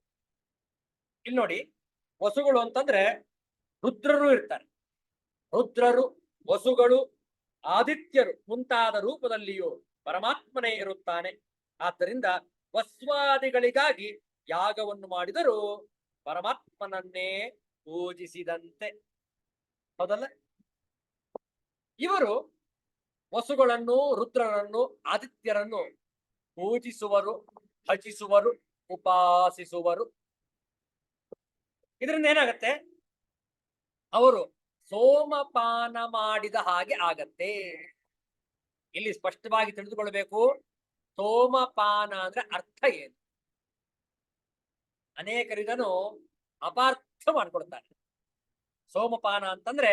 ಇಲ್ಲಿ ನೋಡಿ, ವಸುಗಳು ಅಂತಂದ್ರೆ ರುದ್ರರು ಇರ್ತಾರೆ. ರುದ್ರರು, ವಸುಗಳು, ಆದಿತ್ಯರು ಮುಂತಾದ ರೂಪದಲ್ಲಿಯೂ ಪರಮಾತ್ಮನೇ ಇರುತ್ತಾನೆ. ಆದ್ದರಿಂದ ವಸ್ವಾದಿಗಳಿಗಾಗಿ ಯಾಗವನ್ನು ಮಾಡಿದರೂ ಪರಮಾತ್ಮನನ್ನೇ ಪೂಜಿಸಿದಂತೆ. ಹೌದಲ್ಲ? ಇವರು ವಸುಗಳನ್ನು, ರುದ್ರರನ್ನು, ಆದಿತ್ಯರನ್ನು ಪೂಜಿಸುವರು, ಭಜಿಸುವರು, ಉಪಾಸಿಸುವರು. ಇದರಿಂದ ಏನಾಗತ್ತೆ? ಅವರು ಸೋಮಪಾನ ಮಾಡಿದ ಹಾಗೆ ಆಗತ್ತೆ. ಇಲ್ಲಿ ಸ್ಪಷ್ಟವಾಗಿ ತಿಳಿದುಕೊಳ್ಬೇಕು, ಸೋಮಪಾನ ಅಂದ್ರೆ ಅರ್ಥ ಏನು. ಅನೇಕರು ಇದನ್ನು ಅಪಾರ್ಥ ಮಾಡ್ಕೊಳ್ತಾರೆ. ಸೋಮಪಾನ ಅಂತಂದ್ರೆ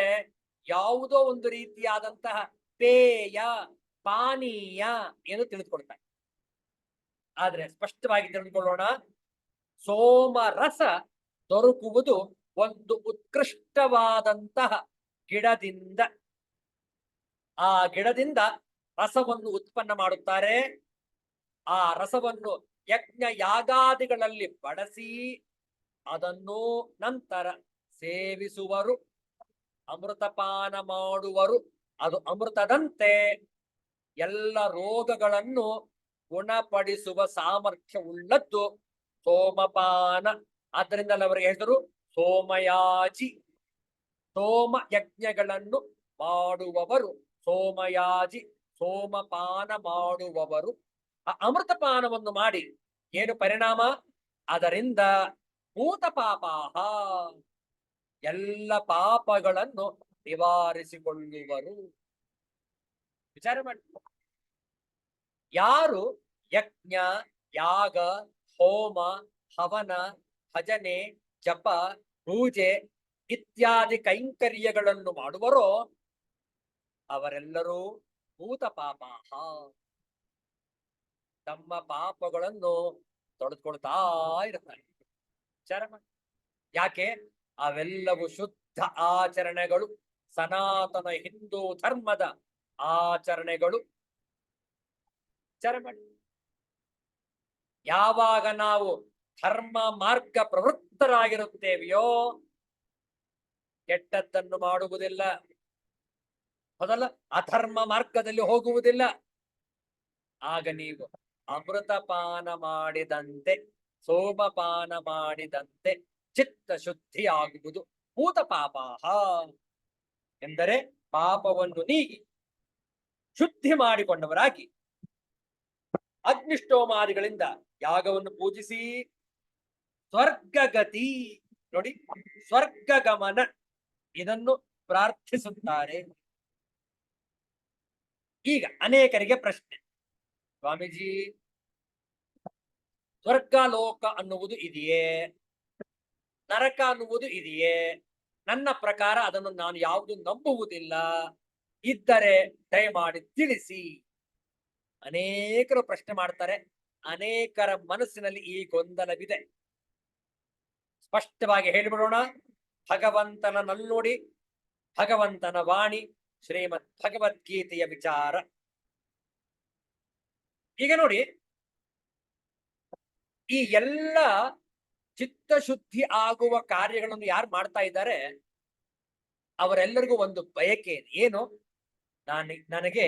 ಯಾವುದೋ ಒಂದು ರೀತಿಯಾದಂತಹ ಪೇಯ, ಪಾನೀಯ ಎಂದು ತಿಳಿದುಕೊಳ್ತಾರೆ. ಆದ್ರೆ ಸ್ಪಷ್ಟವಾಗಿ ತಿಳಿದುಕೊಳ್ಳೋಣ, ಸೋಮರಸ ದೊರಕುವುದು ಒಂದು ಉತ್ಕೃಷ್ಟವಾದಂತಹ ಗಿಡದಿಂದ. ಆ ಗಿಡದಿಂದ ರಸವನ್ನು ಉತ್ಪನ್ನ ಮಾಡುತ್ತಾರೆ. ಆ ರಸವನ್ನು ಯಜ್ಞ ಯಾಗಾದಿಗಳಲ್ಲಿ ಬಳಸಿ ಅದನ್ನು ನಂತರ ಸೇವಿಸುವರು, ಅಮೃತಪಾನ ಮಾಡುವರು. ಅದು ಅಮೃತದಂತೆ ಎಲ್ಲ ರೋಗಗಳನ್ನು ಗುಣಪಡಿಸುವ ಸಾಮರ್ಥ್ಯ ಉಳ್ಳದ್ದು ಸೋಮಪಾನ. ಆದ್ದರಿಂದ ಅವರಿಗೆ ಹೆಸರು ಸೋಮಯಾಜಿ. ಸೋಮ ಯಜ್ಞಗಳನ್ನು ಮಾಡುವವರು ಸೋಮಯಾಜಿ, ಸೋಮಪಾನ ಮಾಡುವವರು. ಆ ಅಮೃತಪಾನವನ್ನು ಮಾಡಿ ಏನು ಪರಿಣಾಮ? ಅದರಿಂದ ಭೂತ ಪಾಪಾಹ, ಎಲ್ಲ ಪಾಪಗಳನ್ನು ನಿವಾರಿಸಿಕೊಳ್ಳುವರು. ವಿಚಾರ ಮಾಡಿ, ಯಾರು ಯಜ್ಞ, ಯಾಗ, ಹೋಮ, ಹವನ, ಭಜನೆ, ಜಪ, ಪೂಜೆ ಇತ್ಯಾದಿ ಕೈಂಕರ್ಯಗಳನ್ನು ಮಾಡುವರೋ ಅವರೆಲ್ಲರೂ ಭೂತ ಪಾಪಾಹ, ತಮ್ಮ ಪಾಪಗಳನ್ನು ತೊಡೆದುಕೊಳ್ತಾ ಇರ್ತಾರೆ. ವಿಚಾರ ಮಾಡಿ, ಯಾಕೆ? ಅವೆಲ್ಲವೂ ಶುದ್ಧ ಆಚರಣೆಗಳು, ಸನಾತನ ಹಿಂದೂ ಧರ್ಮದ ಆಚರಣೆಗಳು. ವಿಚಾರ ಮಾಡಿ, ಯಾವಾಗ ನಾವು ಧರ್ಮ ಮಾರ್ಗ ಪ್ರವೃತ್ತರಾಗಿರುತ್ತೇವೆಯೋ ಕೆಟ್ಟದ್ದನ್ನು ಮಾಡುವುದಿಲ್ಲ, ಹೌದಲ್ಲ, ಅಧರ್ಮ ಮಾರ್ಗದಲ್ಲಿ ಹೋಗುವುದಿಲ್ಲ. ಆಗ ನೀವು ಅಮೃತಪಾನ ಮಾಡಿದಂತೆ, ಸೋಮಪಾನ ಮಾಡಿದಂತೆ ಚಿತ್ತ ಶುದ್ಧಿ ಆಗುವುದು. ಭೂತ ಪಾಪಾಹ ಎಂದರೆ ಪಾಪವನ್ನು ನೀಗಿ ಶುದ್ಧಿ ಮಾಡಿಕೊಂಡವರಾಗಿ ಅಗ್ನಿಷ್ಟೋಮಾದಿಗಳಿಂದ ಯಾಗವನ್ನು ಪೂಜಿಸಿ ಸ್ವರ್ಗಗತಿ, ನೋಡಿ, ಸ್ವರ್ಗಗಮನ ಇದನ್ನು ಪ್ರಾರ್ಥಿಸುತ್ತಾರೆ. ಈಗ ಅನೇಕರಿಗೆ ಪ್ರಶ್ನೆ, ಸ್ವಾಮೀಜಿ, ಸ್ವರ್ಗ ಲೋಕ ಅನ್ನುವುದು ಇದೆಯೇ, ನರಕ ಅನ್ನುವುದು ಇದೆಯೇ? ನನ್ನ ಪ್ರಕಾರ ಅದನ್ನು ನಾನು ಯಾವುದು ನಂಬುವುದಿಲ್ಲ. ಇದ್ದರೆ ದಯಮಾಡಿ ತಿಳಿಸಿ. ಅನೇಕರು ಪ್ರಶ್ನೆ ಮಾಡ್ತಾರೆ. ಅನೇಕರ ಮನಸ್ಸಿನಲ್ಲಿ ಈ ಗೊಂದಲವಿದೆ. ಸ್ಪಷ್ಟವಾಗಿ ಹೇಳಿಬಿಡೋಣ. ಭಗವಂತನ ನಲ್ಲುಡಿ, ಭಗವಂತನ ವಾಣಿ, ಶ್ರೀಮದ್ ಭಗವದ್ಗೀತೆಯ ವಿಚಾರ. ಈಗ ನೋಡಿ, ಈ ಎಲ್ಲ ಚಿತ್ತಶುದ್ಧಿ ಆಗುವ ಕಾರ್ಯಗಳನ್ನು ಯಾರು ಮಾಡ್ತಾ ಇದ್ದಾರೆ ಅವರೆಲ್ಲರಿಗೂ ಒಂದು ಬಯಕೆ ಏನು? ನನಗೆ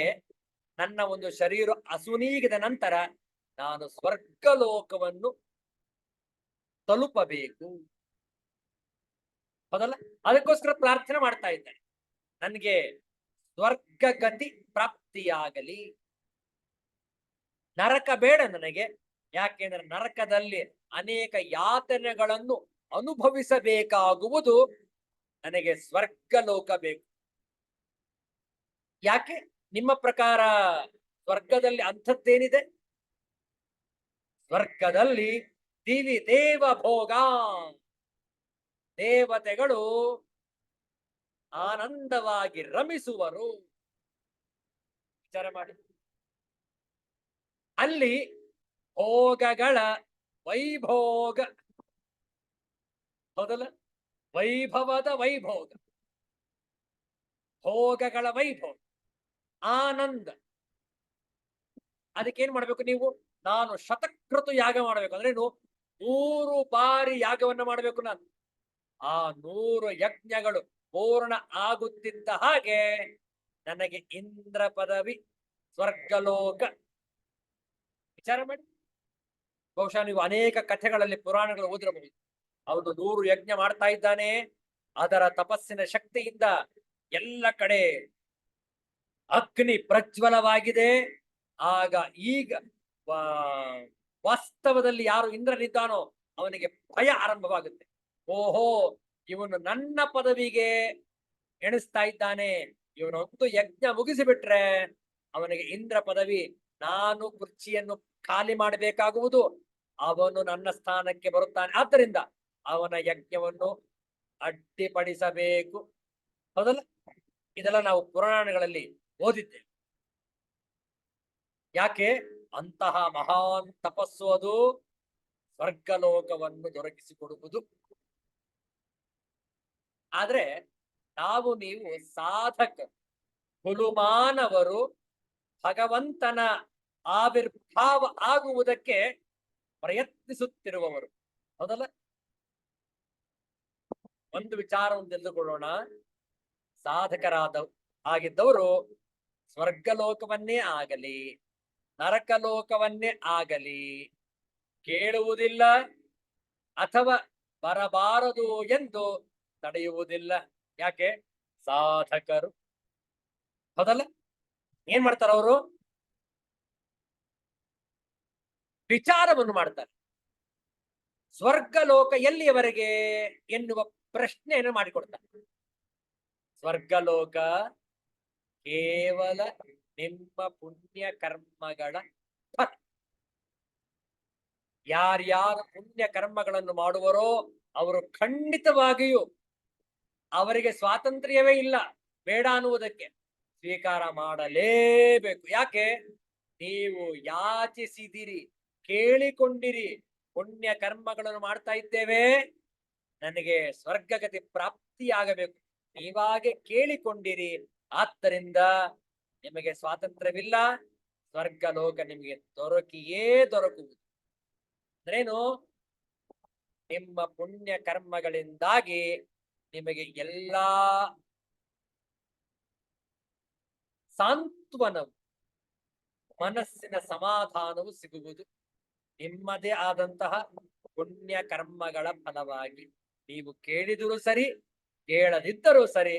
ನನ್ನ ಒಂದು ಶರೀರ ಅಸುನೀಗಿದ ನಂತರ ನಾನು ಸ್ವರ್ಗಲೋಕವನ್ನು ತಲುಪಬೇಕು, ಹೌದಲ್ಲ? ಅದಕ್ಕೋಸ್ಕರ ಪ್ರಾರ್ಥನೆ ಮಾಡ್ತಾ ಇದ್ದಾರೆ, ನನಗೆ ಸ್ವರ್ಗಗತಿ ಪ್ರಾಪ್ತಿಯಾಗಲಿ, ನರಕ ಬೇಡ ನನಗೆ. ಯಾಕೆಂದ್ರೆ ನರಕದಲ್ಲಿ ಅನೇಕ ಯಾತನೆಗಳನ್ನು ಅನುಭವಿಸಬೇಕಾಗುವುದು, ನನಗೆ ಸ್ವರ್ಗಲೋಕ ಬೇಕು. ಯಾಕೆ? ನಿಮ್ಮ ಪ್ರಕಾರ ಸ್ವರ್ಗದಲ್ಲಿ ಅಂಥದ್ದೇನಿದೆ? ಸ್ವರ್ಗದಲ್ಲಿ ದಿವಿ ದೇವ ಭೋಗ, ದೇವತೆಗಳು ಆನಂದವಾಗಿ ರಮಿಸುವರು. ವಿಚಾರ ಮಾಡಿ, ಅಲ್ಲಿ ಭೋಗಗಳ ವೈಭೋಗ, ಹೌದಲ್ಲ? ವೈಭವದ ವೈಭೋಗ, ಭೋಗಗಳ ವೈಭೋಗ, ಆನಂದ. ಅದಕ್ಕೇನ್ ಮಾಡ್ಬೇಕು ನೀವು? ನಾನು ಶತಕೃತು ಯಾಗ ಮಾಡ್ಬೇಕು ಅಂದ್ರೆ 100 ಬಾರಿ ಯಾಗವನ್ನ ಮಾಡಬೇಕು ನಾನು. ಆ 100 ಯಜ್ಞಗಳು ಪೂರ್ಣ ಆಗುತ್ತಿದ್ದ ಹಾಗೆ ನನಗೆ ಇಂದ್ರ ಪದವಿ, ಸ್ವರ್ಗಲೋಕ. ವಿಚಾರ ಮಾಡಿ, ಬಹುಶಃ ನೀವು ಅನೇಕ ಕಥೆಗಳಲ್ಲಿ ಪುರಾಣಗಳು ಓದಿರಬಹುದು. ಅವನು 100 ಯಜ್ಞ ಮಾಡ್ತಾ ಇದ್ದಾನೆ, ಅದರ ತಪಸ್ಸಿನ ಶಕ್ತಿಯಿಂದ ಎಲ್ಲ ಕಡೆ ಅಗ್ನಿ ಪ್ರಜ್ವಲವಾಗಿದೆ. ಆಗ ಈಗ ವಾಸ್ತವದಲ್ಲಿ ಯಾರು ಇಂದ್ರನಿದ್ದಾನೋ ಅವನಿಗೆ ಭಯ ಆರಂಭವಾಗುತ್ತೆ. ಓಹೋ, ಇವನು ನನ್ನ ಪದವಿಗೆ ಎಣಿಸ್ತಾ ಇದ್ದಾನೆ. ಇವನೊಂದು ಯಜ್ಞ ಮುಗಿಸಿಬಿಟ್ರೆ ಅವನಿಗೆ ಇಂದ್ರ ಪದವಿ, ನಾನು ಕುರ್ಚಿಯನ್ನು ಖಾಲಿ ಮಾಡಬೇಕಾಗುವುದು, ಅವನು ನನ್ನ ಸ್ಥಾನಕ್ಕೆ ಬರುತ್ತಾನೆ. ಆದ್ದರಿಂದ ಅವನ ಯಜ್ಞವನ್ನು ಅಡ್ಡಿಪಡಿಸಬೇಕು. ಹೌದಲ್ಲ? ಇದೆಲ್ಲ ನಾವು ಪುರಾಣಗಳಲ್ಲಿ ಓದಿದ್ದೇವೆ. ಯಾಕೆ? ಅಂತಹ ಮಹಾನ್ ತಪಸ್ಸು ಅದು ಸ್ವರ್ಗಲೋಕವನ್ನು ದೊರಕಿಸಿಕೊಡುವುದು. ಆದ್ರೆ ನಾವು ನೀವು ಸಾಧಕ ಹುಲುಮಾನವರು ಭಗವಂತನ ಆವಿರ್ಭಾವ ಆಗುವುದಕ್ಕೆ ಪ್ರಯತ್ನಿಸುತ್ತಿರುವವರು. ಹೌದಲ್ಲ? ಒಂದು ವಿಚಾರವನ್ನು ತಿಳಿದುಕೊಳ್ಳೋಣ. ಸಾಧಕರಾದ ಆಗಿದ್ದವರು ಸ್ವರ್ಗಲೋಕವನ್ನೇ ಆಗಲಿ ನರಕಲೋಕವನ್ನೇ ಆಗಲಿ ಕೇಳುವುದಿಲ್ಲ ಅಥವಾ ಬರಬಾರದು ಎಂದು ತಡೆಯುವುದಿಲ್ಲ. ಯಾಕೆ? ಸಾಧಕರು. ಹೌದಲ್ಲ? ಏನ್ ಮಾಡ್ತಾರ ಅವರು? ವಿಚಾರವನ್ನು ಮಾಡ್ತಾರೆ. ಸ್ವರ್ಗಲೋಕ ಎಲ್ಲಿಯವರೆಗೆ ಎನ್ನುವ ಪ್ರಶ್ನೆಯನ್ನು ಮಾಡಿಕೊಡ್ತಾರೆ. ಸ್ವರ್ಗಲೋಕ ಕೇವಲ ನಿಮ್ಮ ಪುಣ್ಯ ಕರ್ಮಗಳ ಫಲ. ಯಾರ್ಯಾರು ಪುಣ್ಯ ಕರ್ಮಗಳನ್ನು ಮಾಡುವರೋ ಅವರು ಖಂಡಿತವಾಗಿಯೂ ಅವರಿಗೆ ಸ್ವಾತಂತ್ರ್ಯವೇ ಇಲ್ಲ ಬೇಡ ಅನ್ನುವುದಕ್ಕೆ. ಸ್ವೀಕಾರ ಮಾಡಲೇಬೇಕು. ಯಾಕೆ? ನೀವು ಯಾಚಿಸಿದಿರಿ, ಕೇಳಿಕೊಂಡಿರಿ, ಪುಣ್ಯ ಕರ್ಮಗಳನ್ನು ಮಾಡ್ತಾ ಇದ್ದೇವೆ, ನನಗೆ ಸ್ವರ್ಗಗತಿ ಪ್ರಾಪ್ತಿಯಾಗಬೇಕು, ನೀವಾಗೆ ಕೇಳಿಕೊಂಡಿರಿ. ಆದ್ದರಿಂದ ನಿಮಗೆ ಸ್ವಾತಂತ್ರ್ಯವಿಲ್ಲ, ಸ್ವರ್ಗಲೋಕ ನಿಮಗೆ ದೊರಕಿಯೇ ದೊರಕುವುದು. ಅಂದ್ರೇನು? ನಿಮ್ಮ ಪುಣ್ಯ ಕರ್ಮಗಳಿಂದಾಗಿ ನಿಮಗೆ ಎಲ್ಲಾ ಸಾಂತ್ವನವು, ಮನಸ್ಸಿನ ಸಮಾಧಾನವು ಸಿಗುವುದು ನಿಮ್ಮದೇ ಆದಂತಹ ಪುಣ್ಯ ಕರ್ಮಗಳ ಫಲವಾಗಿ. ನೀವು ಕೇಳಿದರೂ ಸರಿ, ಕೇಳದಿದ್ದರೂ ಸರಿ,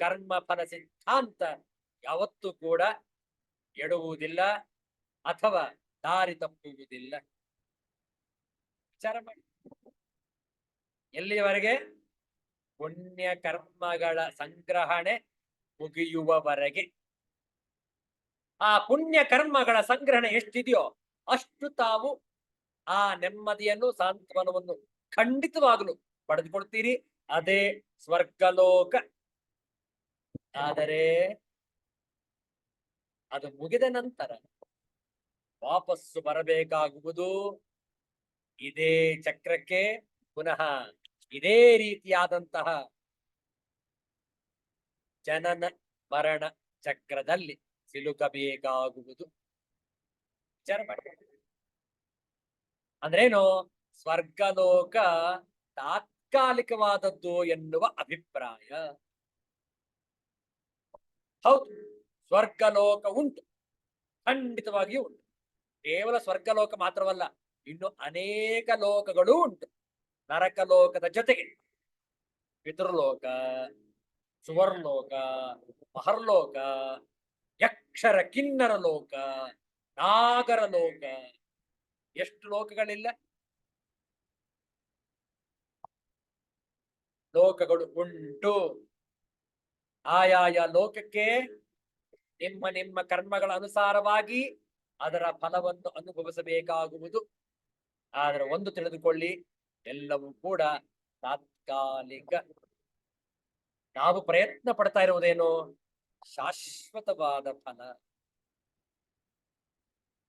ಕರ್ಮ ಫಲ ಸಿದ್ಧಾಂತ ಯಾವತ್ತೂ ಕೂಡ ಎಡುವುದಿಲ್ಲ ಅಥವಾ ದಾರಿ ತಪ್ಪುವುದಿಲ್ಲ. ವಿಚಾರ ಮಾಡಿ. ಎಲ್ಲಿಯವರೆಗೆ? ಪುಣ್ಯ ಕರ್ಮಗಳ ಸಂಗ್ರಹಣೆ ಮುಗಿಯುವವರೆಗೆ. ಆ ಪುಣ್ಯ ಕರ್ಮಗಳ ಸಂಗ್ರಹಣೆ ಎಷ್ಟಿದೆಯೋ ಅಷ್ಟು ತಾವು ಆ ನೆಮ್ಮದಿಯನ್ನು, ಸಾಂತ್ವನವನ್ನು ಖಂಡಿತವಾಗಲು ಪಡೆದುಕೊಳ್ತೀರಿ. ಅದೇ ಸ್ವರ್ಗಲೋಕ. ಆದರೆ ಅದು ಮುಗಿದ ನಂತರ ವಾಪಸ್ಸು ಬರಬೇಕಾಗುವುದು ಇದೇ ಚಕ್ರಕ್ಕೆ. ಪುನಃ ಇದೇ ರೀತಿಯಾದಂತಹ ಜನನ ಮರಣ ಚಕ್ರದಲ್ಲಿ ಸಿಲುಕಬೇಕಾಗುವುದು. ವಿಚಾರ ಮಾಡಿ. ಅಂದ್ರೇನು? ಸ್ವರ್ಗಲೋಕ ತಾತ್ಕಾಲಿಕವಾದದ್ದು ಎನ್ನುವ ಅಭಿಪ್ರಾಯ. ಹೌದು, ಸ್ವರ್ಗಲೋಕ ಉಂಟು, ಖಂಡಿತವಾಗಿಯೂ ಉಂಟು. ಕೇವಲ ಸ್ವರ್ಗಲೋಕ ಮಾತ್ರವಲ್ಲ, ಇನ್ನು ಅನೇಕ ಲೋಕಗಳೂ ಉಂಟು. ನರಕಲೋಕದ ಜೊತೆಗೆ ಪಿತೃಲೋಕ, ಸುವರ್ಲೋಕ, ಮಹರ್ಲೋಕ, ಯಕ್ಷರ ಕಿನ್ನರ ಲೋಕ, ನಾಗರ ಲೋಕ, ಎಷ್ಟು ಲೋಕಗಳಿಲ್ಲ? ಲೋಕಗಳು ಉಂಟು. ಆಯಾಯ ಲೋಕಕ್ಕೆ ನಿಮ್ಮ ನಿಮ್ಮ ಕರ್ಮಗಳ ಅನುಸಾರವಾಗಿ ಅದರ ಫಲವನ್ನು ಅನುಭವಿಸಬೇಕಾಗುವುದು. ಆದರೆ ಒಂದು ತಿಳಿದುಕೊಳ್ಳಿ, ಎಲ್ಲವೂ ಕೂಡ ತಾತ್ಕಾಲಿಕ. ನಾವು ಪ್ರಯತ್ನ ಪಡ್ತಾ ಇರುವುದೇನು? ಶಾಶ್ವತವಾದ ಫಲ.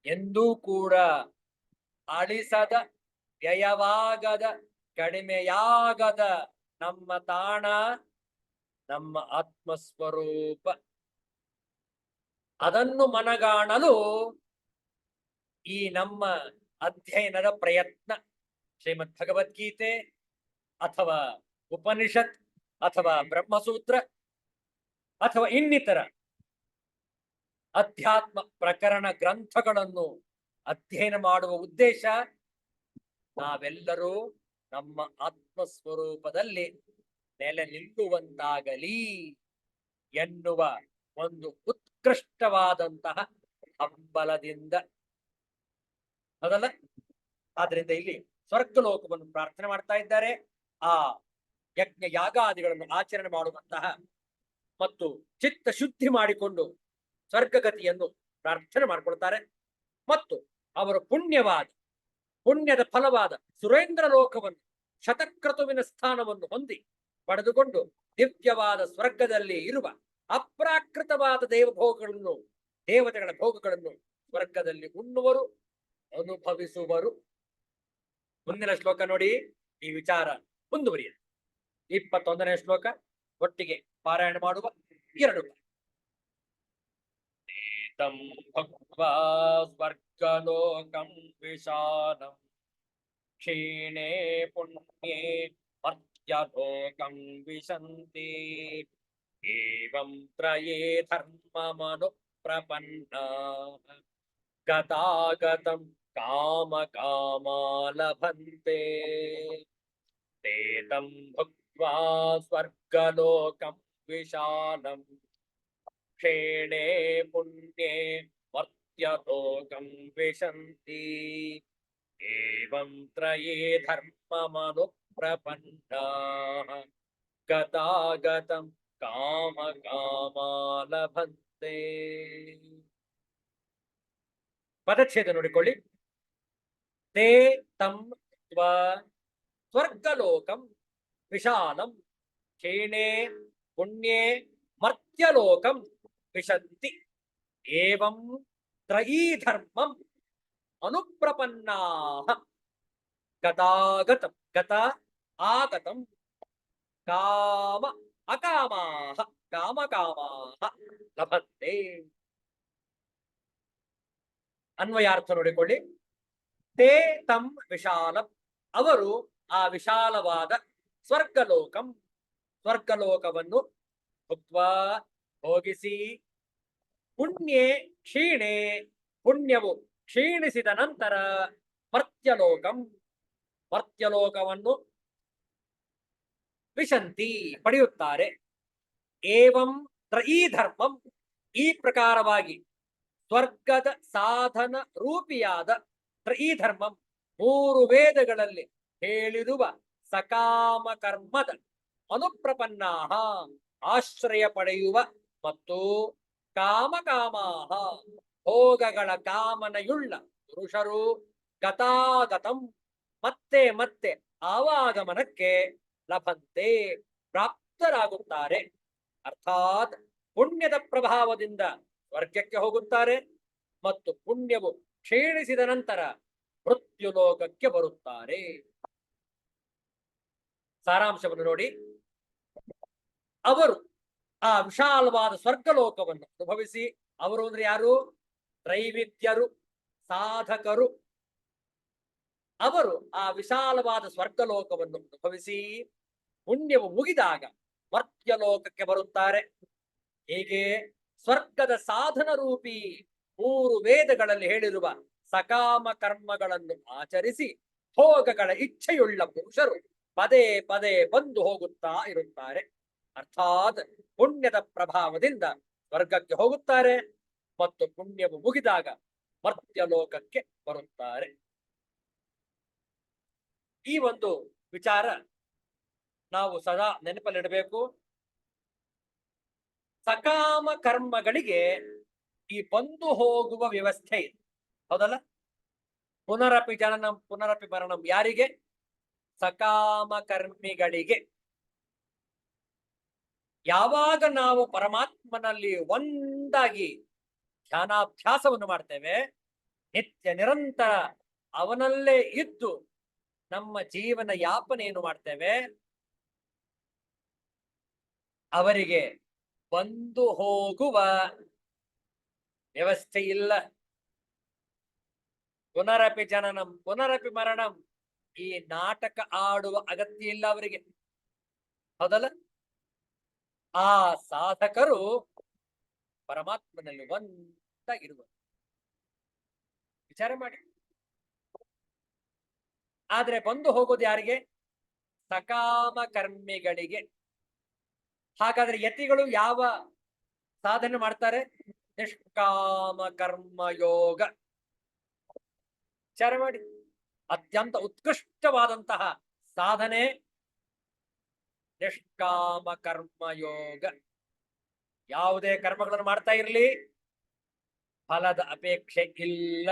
ಎಂದೂ ಕೂಡ ಅಳಿಸದ, ವ್ಯಯವಾಗದ, ಕಡಿಮೆಯಾಗದ ನಮ್ಮ ತಾಣ ನಮ್ಮ ಆತ್ಮಸ್ವರೂಪ. ಅದನ್ನು ಮನಗಾಣಲು ಈ ನಮ್ಮ ಅಧ್ಯಯನದ ಪ್ರಯತ್ನ. ಶ್ರೀಮದ್ ಭಗವದ್ಗೀತೆ ಅಥವಾ ಉಪನಿಷತ್ ಅಥವಾ ಬ್ರಹ್ಮಸೂತ್ರ ಅಥವಾ ಇನ್ನಿತರ ಅಧ್ಯಾತ್ಮ ಪ್ರಕರಣ ಗ್ರಂಥಗಳನ್ನು ಅಧ್ಯಯನ ಮಾಡುವ ಉದ್ದೇಶ ನಾವೆಲ್ಲರೂ ನಮ್ಮ ಆತ್ಮಸ್ವರೂಪದಲ್ಲಿ ನೆಲೆ ನಿಲ್ಲುವಂತಾಗಲಿ ಎನ್ನುವ ಒಂದು ಉತ್ಕೃಷ್ಟವಾದಂತಹ ಹಂಬಲದಿಂದ. ಅದಲ್ಲ, ಆದ್ರಿಂದ ಇಲ್ಲಿ ಸ್ವರ್ಗಲೋಕವನ್ನು ಪ್ರಾರ್ಥನೆ ಮಾಡ್ತಾ ಇದ್ದಾರೆ. ಆ ಯಜ್ಞ ಯಾಗಾದಿಗಳನ್ನು ಆಚರಣೆ ಮಾಡುವಂತಹ ಮತ್ತು ಚಿತ್ತ ಶುದ್ಧಿ ಮಾಡಿಕೊಂಡು ಸ್ವರ್ಗಗತಿಯನ್ನು ಪ್ರಾರ್ಥನೆ ಮಾಡಿಕೊಳ್ತಾರೆ. ಮತ್ತು ಅವರು ಪುಣ್ಯದ ಫಲವಾದ ಸುರೇಂದ್ರ ಲೋಕವನ್ನು, ಶತಕ್ರತುವಿನ ಸ್ಥಾನವನ್ನು ಹೊಂದಿ ಪಡೆದುಕೊಂಡು ದಿವ್ಯವಾದ ಸ್ವರ್ಗದಲ್ಲಿ ಇರುವ ಅಪ್ರಾಕೃತವಾದ ದೇವತೆಗಳ ಭೋಗಗಳನ್ನು ಸ್ವರ್ಗದಲ್ಲಿ ಉಣ್ಣುವರು, ಅನುಭವಿಸುವರು. ಮುಂದಿನ ಶ್ಲೋಕ ನೋಡಿ, ಈ ವಿಚಾರ ಮುಂದುವರಿಯುತ್ತೆ. 21ನೇ ಶ್ಲೋಕ ಒಟ್ಟಿಗೆ ಪಾರಾಯಣ ಮಾಡುವ. 2 ಏತಂ ಭಕ್ತ್ವಾ ಸ್ವರ್ಗಲೋಕಂ ವಿಶಾಲಂ ಕ್ಷೀಣೇ ಪುಣ್ಯೇ ಮರ್ತ್ಯಲೋಕಂ ವಿಶಂತಿ ಏವಂ ತ್ರಯೇ ಧರ್ಮಮನು ಪ್ರಪನ್ನಾಃ ಗತಾಗತಂ ಕಾಮ ಕಾಮಾ ಲಭಂತೆ ತೇತಂ ಭುಕ್ತ್ವಾ ಸ್ವರ್ಗಲೋಕಂ ವಿಶಾಲಂ ಕ್ಷೀಣೇ ಪುಣ್ಯೇ ಮರ್ತ್ಯಲೋಕಂ ವಿಶಂತಿ ಏವಂ ತ್ರಯೇ ಧರ್ಮಮನು ಪ್ರಪನ್ನಾಃ ಗತಾಗತಂ ಕಾಮ ಕಾಮಾ ಲಭಂತೆ. ಪದಚ್ಛೇದ ನೋಡಿಕೊಳ್ಳಿ. ತೇ ತಂ ತ್ವಾ ಸ್ವರ್ಗಲೋಕಂ ವಿಶಾಲಂ ಕ್ಷೀಣೇ ಪುಣ್ಯೇ ಮರ್ತ್ಯಲೋಕಂ ವಿಶಂತಿ ಏವಂ ತ್ರಯೀ ಧರ್ಮಂ ಅನುಪ್ರಪನ್ನಾಃ ಗತಾಗತಂ ಗತ ಆಗತಂ ಕಾಮ ಅಕಾಮಾಃ ಕಾಮ ಕಾಮಾಃ ಲಭಂತೆ. ಅನ್ವಯಾರ್ಥ ನೋಡಿಕೊಳ್ಳಿ. ತೇ ತಂ ವಿಶಾಲಂ, ಅವರು ಆ ವಿಶಾಲವಾದ ಸ್ವರ್ಗಲೋಕವನ್ನು ಭುಕ್ತ್ವಾ ಭೋಗಿಸಿ, ಪುಣ್ಯೇ ಕ್ಷೀಣೆ ಪುಣ್ಯವು ಕ್ಷೀಣಿಸಿದ ನಂತರ ಮರ್ತ್ಯಲೋಕವನ್ನು ವಿಶಂತಿ ಪಡೆಯುತ್ತಾರೆ. ಏವಂ ತ್ರಯೀ ಧರ್ಮಂ, ಈ ಪ್ರಕಾರವಾಗಿ ಸ್ವರ್ಗದ ಸಾಧನ ರೂಪಿಯಾದ ತ್ರಯೀ ಧರ್ಮಂ, 3 ವೇದಗಳಲ್ಲಿ ಹೇಳಿರುವ ಸಕಾಮ ಕರ್ಮದ ಅನುಪ್ರಪನ್ನಾಹ, ಆಶ್ರಯ ಪಡೆಯುವ ಮತ್ತು ಕಾಮಕಾಮಾಹ, ಭೋಗಗಳ ಕಾಮನೆಯುಳ್ಳ ಪುರುಷರು ಗತಾಗತಂ, ಮತ್ತೆ ಮತ್ತೆ ಆವಾಗಮನಕ್ಕೆ ಲಭಂತೆ, ಪ್ರಾಪ್ತರಾಗುತ್ತಾರೆ. ಅರ್ಥಾತ್ ಪುಣ್ಯದ ಪ್ರಭಾವದಿಂದ ಸ್ವರ್ಗಕ್ಕೆ ಹೋಗುತ್ತಾರೆ ಮತ್ತು ಪುಣ್ಯವು ಕ್ಷೀಣಿಸಿದ ನಂತರ ಮೃತ್ಯುಲೋಕಕ್ಕೆ ಬರುತ್ತಾರೆ. ಸಾರಾಂಶವನ್ನು ನೋಡಿ. ಅವರು ಆ ವಿಶಾಲವಾದ ಸ್ವರ್ಗಲೋಕವನ್ನು ಅನುಭವಿಸಿ, ಅವರು ಅಂದ್ರೆ ಯಾರು? ತ್ರೈವಿದ್ಯರು, ಸಾಧಕರು. ಅವರು ಆ ವಿಶಾಲವಾದ ಸ್ವರ್ಗಲೋಕವನ್ನು ಅನುಭವಿಸಿ ಪುಣ್ಯವು ಮುಗಿದಾಗ ಮರ್ತ್ಯಲೋಕಕ್ಕೆ ಬರುತ್ತಾರೆ. ಹೀಗೆ ಸ್ವರ್ಗದ ಸಾಧನ ರೂಪಿ 3 ವೇದಗಳಲ್ಲಿ ಹೇಳಿರುವ ಸಕಾಮ ಕರ್ಮಗಳನ್ನು ಆಚರಿಸಿ ಭೋಗಗಳ ಇಚ್ಛೆಯುಳ್ಳ ಪುರುಷರು ಪದೇ ಪದೇ ಬಂದು ಹೋಗುತ್ತಾ ಇರುತ್ತಾರೆ. ಅರ್ಥಾತ್ ಪುಣ್ಯದ ಪ್ರಭಾವದಿಂದ ಸ್ವರ್ಗಕ್ಕೆ ಹೋಗುತ್ತಾರೆ ಮತ್ತು ಪುಣ್ಯವು ಮುಗಿದಾಗ ಮರ್ತ್ಯಲೋಕಕ್ಕೆ ಬರುತ್ತಾರೆ. ಈ ಒಂದು ವಿಚಾರ ನಾವು ಸದಾ ನೆನಪಲ್ಲಿಡಬೇಕು. ಸಕಾಮ ಕರ್ಮಗಳಿಗೆ ಈ ಬಂದು ಹೋಗುವ ವ್ಯವಸ್ಥೆ ಇದೆ, ಹೌದಲ್ಲ? ಪುನರಪಿ ಜನನಂ ಪುನರಪಿ ಮರಣಂ ಯಾರಿಗೆ? ಸಕಾಮ ಕರ್ಮಿಗಳಿಗೆ. ಯಾವಾಗ ನಾವು ಪರಮಾತ್ಮನಲ್ಲಿ ಒಂದಾಗಿ ಧ್ಯಾನಾಭ್ಯಾಸವನ್ನು ಮಾಡ್ತೇವೆ, ನಿತ್ಯ ನಿರಂತರ ಅವನಲ್ಲೇ ಇದ್ದು ನಮ್ಮ ಜೀವನ ಯಾಪನೆಯನ್ನು ಮಾಡ್ತೇವೆ, ಅವರಿಗೆ ಬಂದು ಹೋಗುವ ವ್ಯವಸ್ಥೆ ಇಲ್ಲ. ಪುನರಪಿ ಜನನಂ ಪುನರಪಿ ಮರಣಂ, ಈ ನಾಟಕ ಆಡುವ ಅಗತ್ಯ ಇಲ್ಲ ಅವರಿಗೆ, ಹೌದಲ್ಲ? ಆ ಸಾಧಕರು ಪರಮಾತ್ಮನಲ್ಲಿ ಒಂದಾಗಿರುವ ವಿಚಾರ ಮಾಡಿ. ಆದ್ರೆ ಬಂದು ಹೋಗೋದು ಯಾರಿಗೆ? ಸಕಾಮ ಕರ್ಮಿಗಳಿಗೆ. ಹಾಗಾದ್ರೆ ಯತಿಗಳು ಯಾವ ಸಾಧನೆ ಮಾಡ್ತಾರೆ? ನಿಷ್ಕಾಮ ಕರ್ಮಯೋಗ. ವಿಚಾರ ಮಾಡಿ, ಅತ್ಯಂತ ಉತ್ಕೃಷ್ಟವಾದಂತಹ ಸಾಧನೆ ನಿಷ್ಕಾಮ ಕರ್ಮಯೋಗ. ಯಾವುದೇ ಕರ್ಮಗಳನ್ನು ಮಾಡ್ತಾ ಇರಲಿ, ಫಲದ ಅಪೇಕ್ಷೆ ಇಲ್ಲ.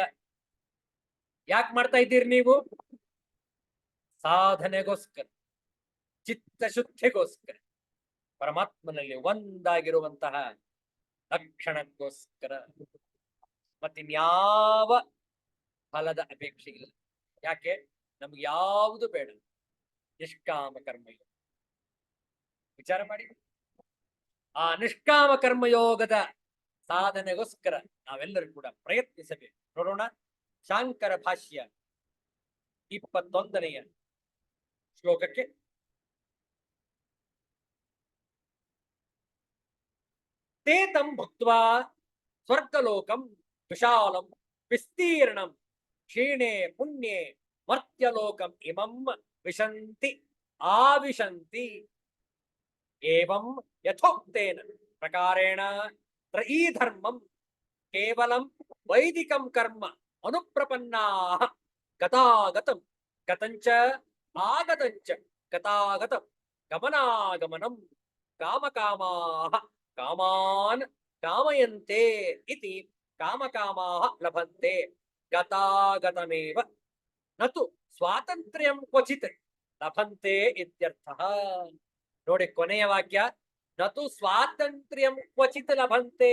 ಯಾಕೆ ಮಾಡ್ತಾ ಇದ್ದೀರಿ ನೀವು? ಸಾಧನೆಗೋಸ್ಕರ, ಚಿತ್ತಶುದ್ಧಿಗೋಸ್ಕರ, ಪರಮಾತ್ಮನಲ್ಲಿ ಒಂದಾಗಿರುವಂತಹ ಲಕ್ಷಣಕ್ಕೋಸ್ಕರ. ಮತ್ತಿನ್ಯಾವ ಫಲದ ಅಪೇಕ್ಷೆ ಇಲ್ಲ. ಯಾಕೆ? ನಮ್ಗೆ ಯಾವುದು ಬೇಡ, ನಿಷ್ಕಾಮ ಕರ್ಮಯೋಗ. ವಿಚಾರ ಮಾಡಿ, ಆ ನಿಷ್ಕಾಮ ಕರ್ಮಯೋಗದ ಸಾಧನೆಗೋಸ್ಕರ ನಾವೆಲ್ಲರೂ ಕೂಡ ಪ್ರಯತ್ನಿಸಬೇಕು. ನೋಡೋಣ, ಶಾಂಕರ ಭಾಷ್ಯ 21ನೆಯ ಶ್ಲೋಕಕ್ಕೆ. ತೇ ತಂ ಭುಕ್ತ್ವಾ ಸ್ವರ್ಗಲೋಕಂ ವಿಶಾಲಂ ವಿಸ್ತೀರ್ಣಂ ಕ್ಷೀಣೆ ಪುಣ್ಯೆ ಮರ್ತ್ಯಲೋಕಂ ಇಮಂ ವಿಶಂತಿ ಆವಿಶಂತಿ. ಏವಂ ಯಥೋಕ್ತೇನ ಪ್ರಕಾರೇಣ ತ್ರಯೀ ಧರ್ಮಂ ಕೇವಲಂ ವೈದಿಕಂ ಕರ್ಮ ಅನುಪ್ರಪನ್ನಾಃ ಗತಾಗತಂ ಗತಂಚ ಆಗತಂಚ ಗತಾಗತಂ ಗಮನಾಗಮನಂ ಕಾಮಕಾಮಾಃ ಕಾಮಾನ್ ಕಾಮಯಂತೆ ಇತಿ ಕಾಮಕಾಮಾಃ ಲಭಂತೆ ಗತಾಗತಮೇವ ನತು ಸ್ವಾತಂತ್ರ್ಯಂ ಕ್ವಚಿತ್ ಲಭಂತೆ ಇತ್ಯರ್ಥಃ. ನೋಡಿ, ಕೊನೆಯ ವಾಕ್ಯ, ನತು ಸ್ವಾತಂತ್ರ್ಯಂ ಕ್ವಚಿತ್ ಲಭಂತೆ.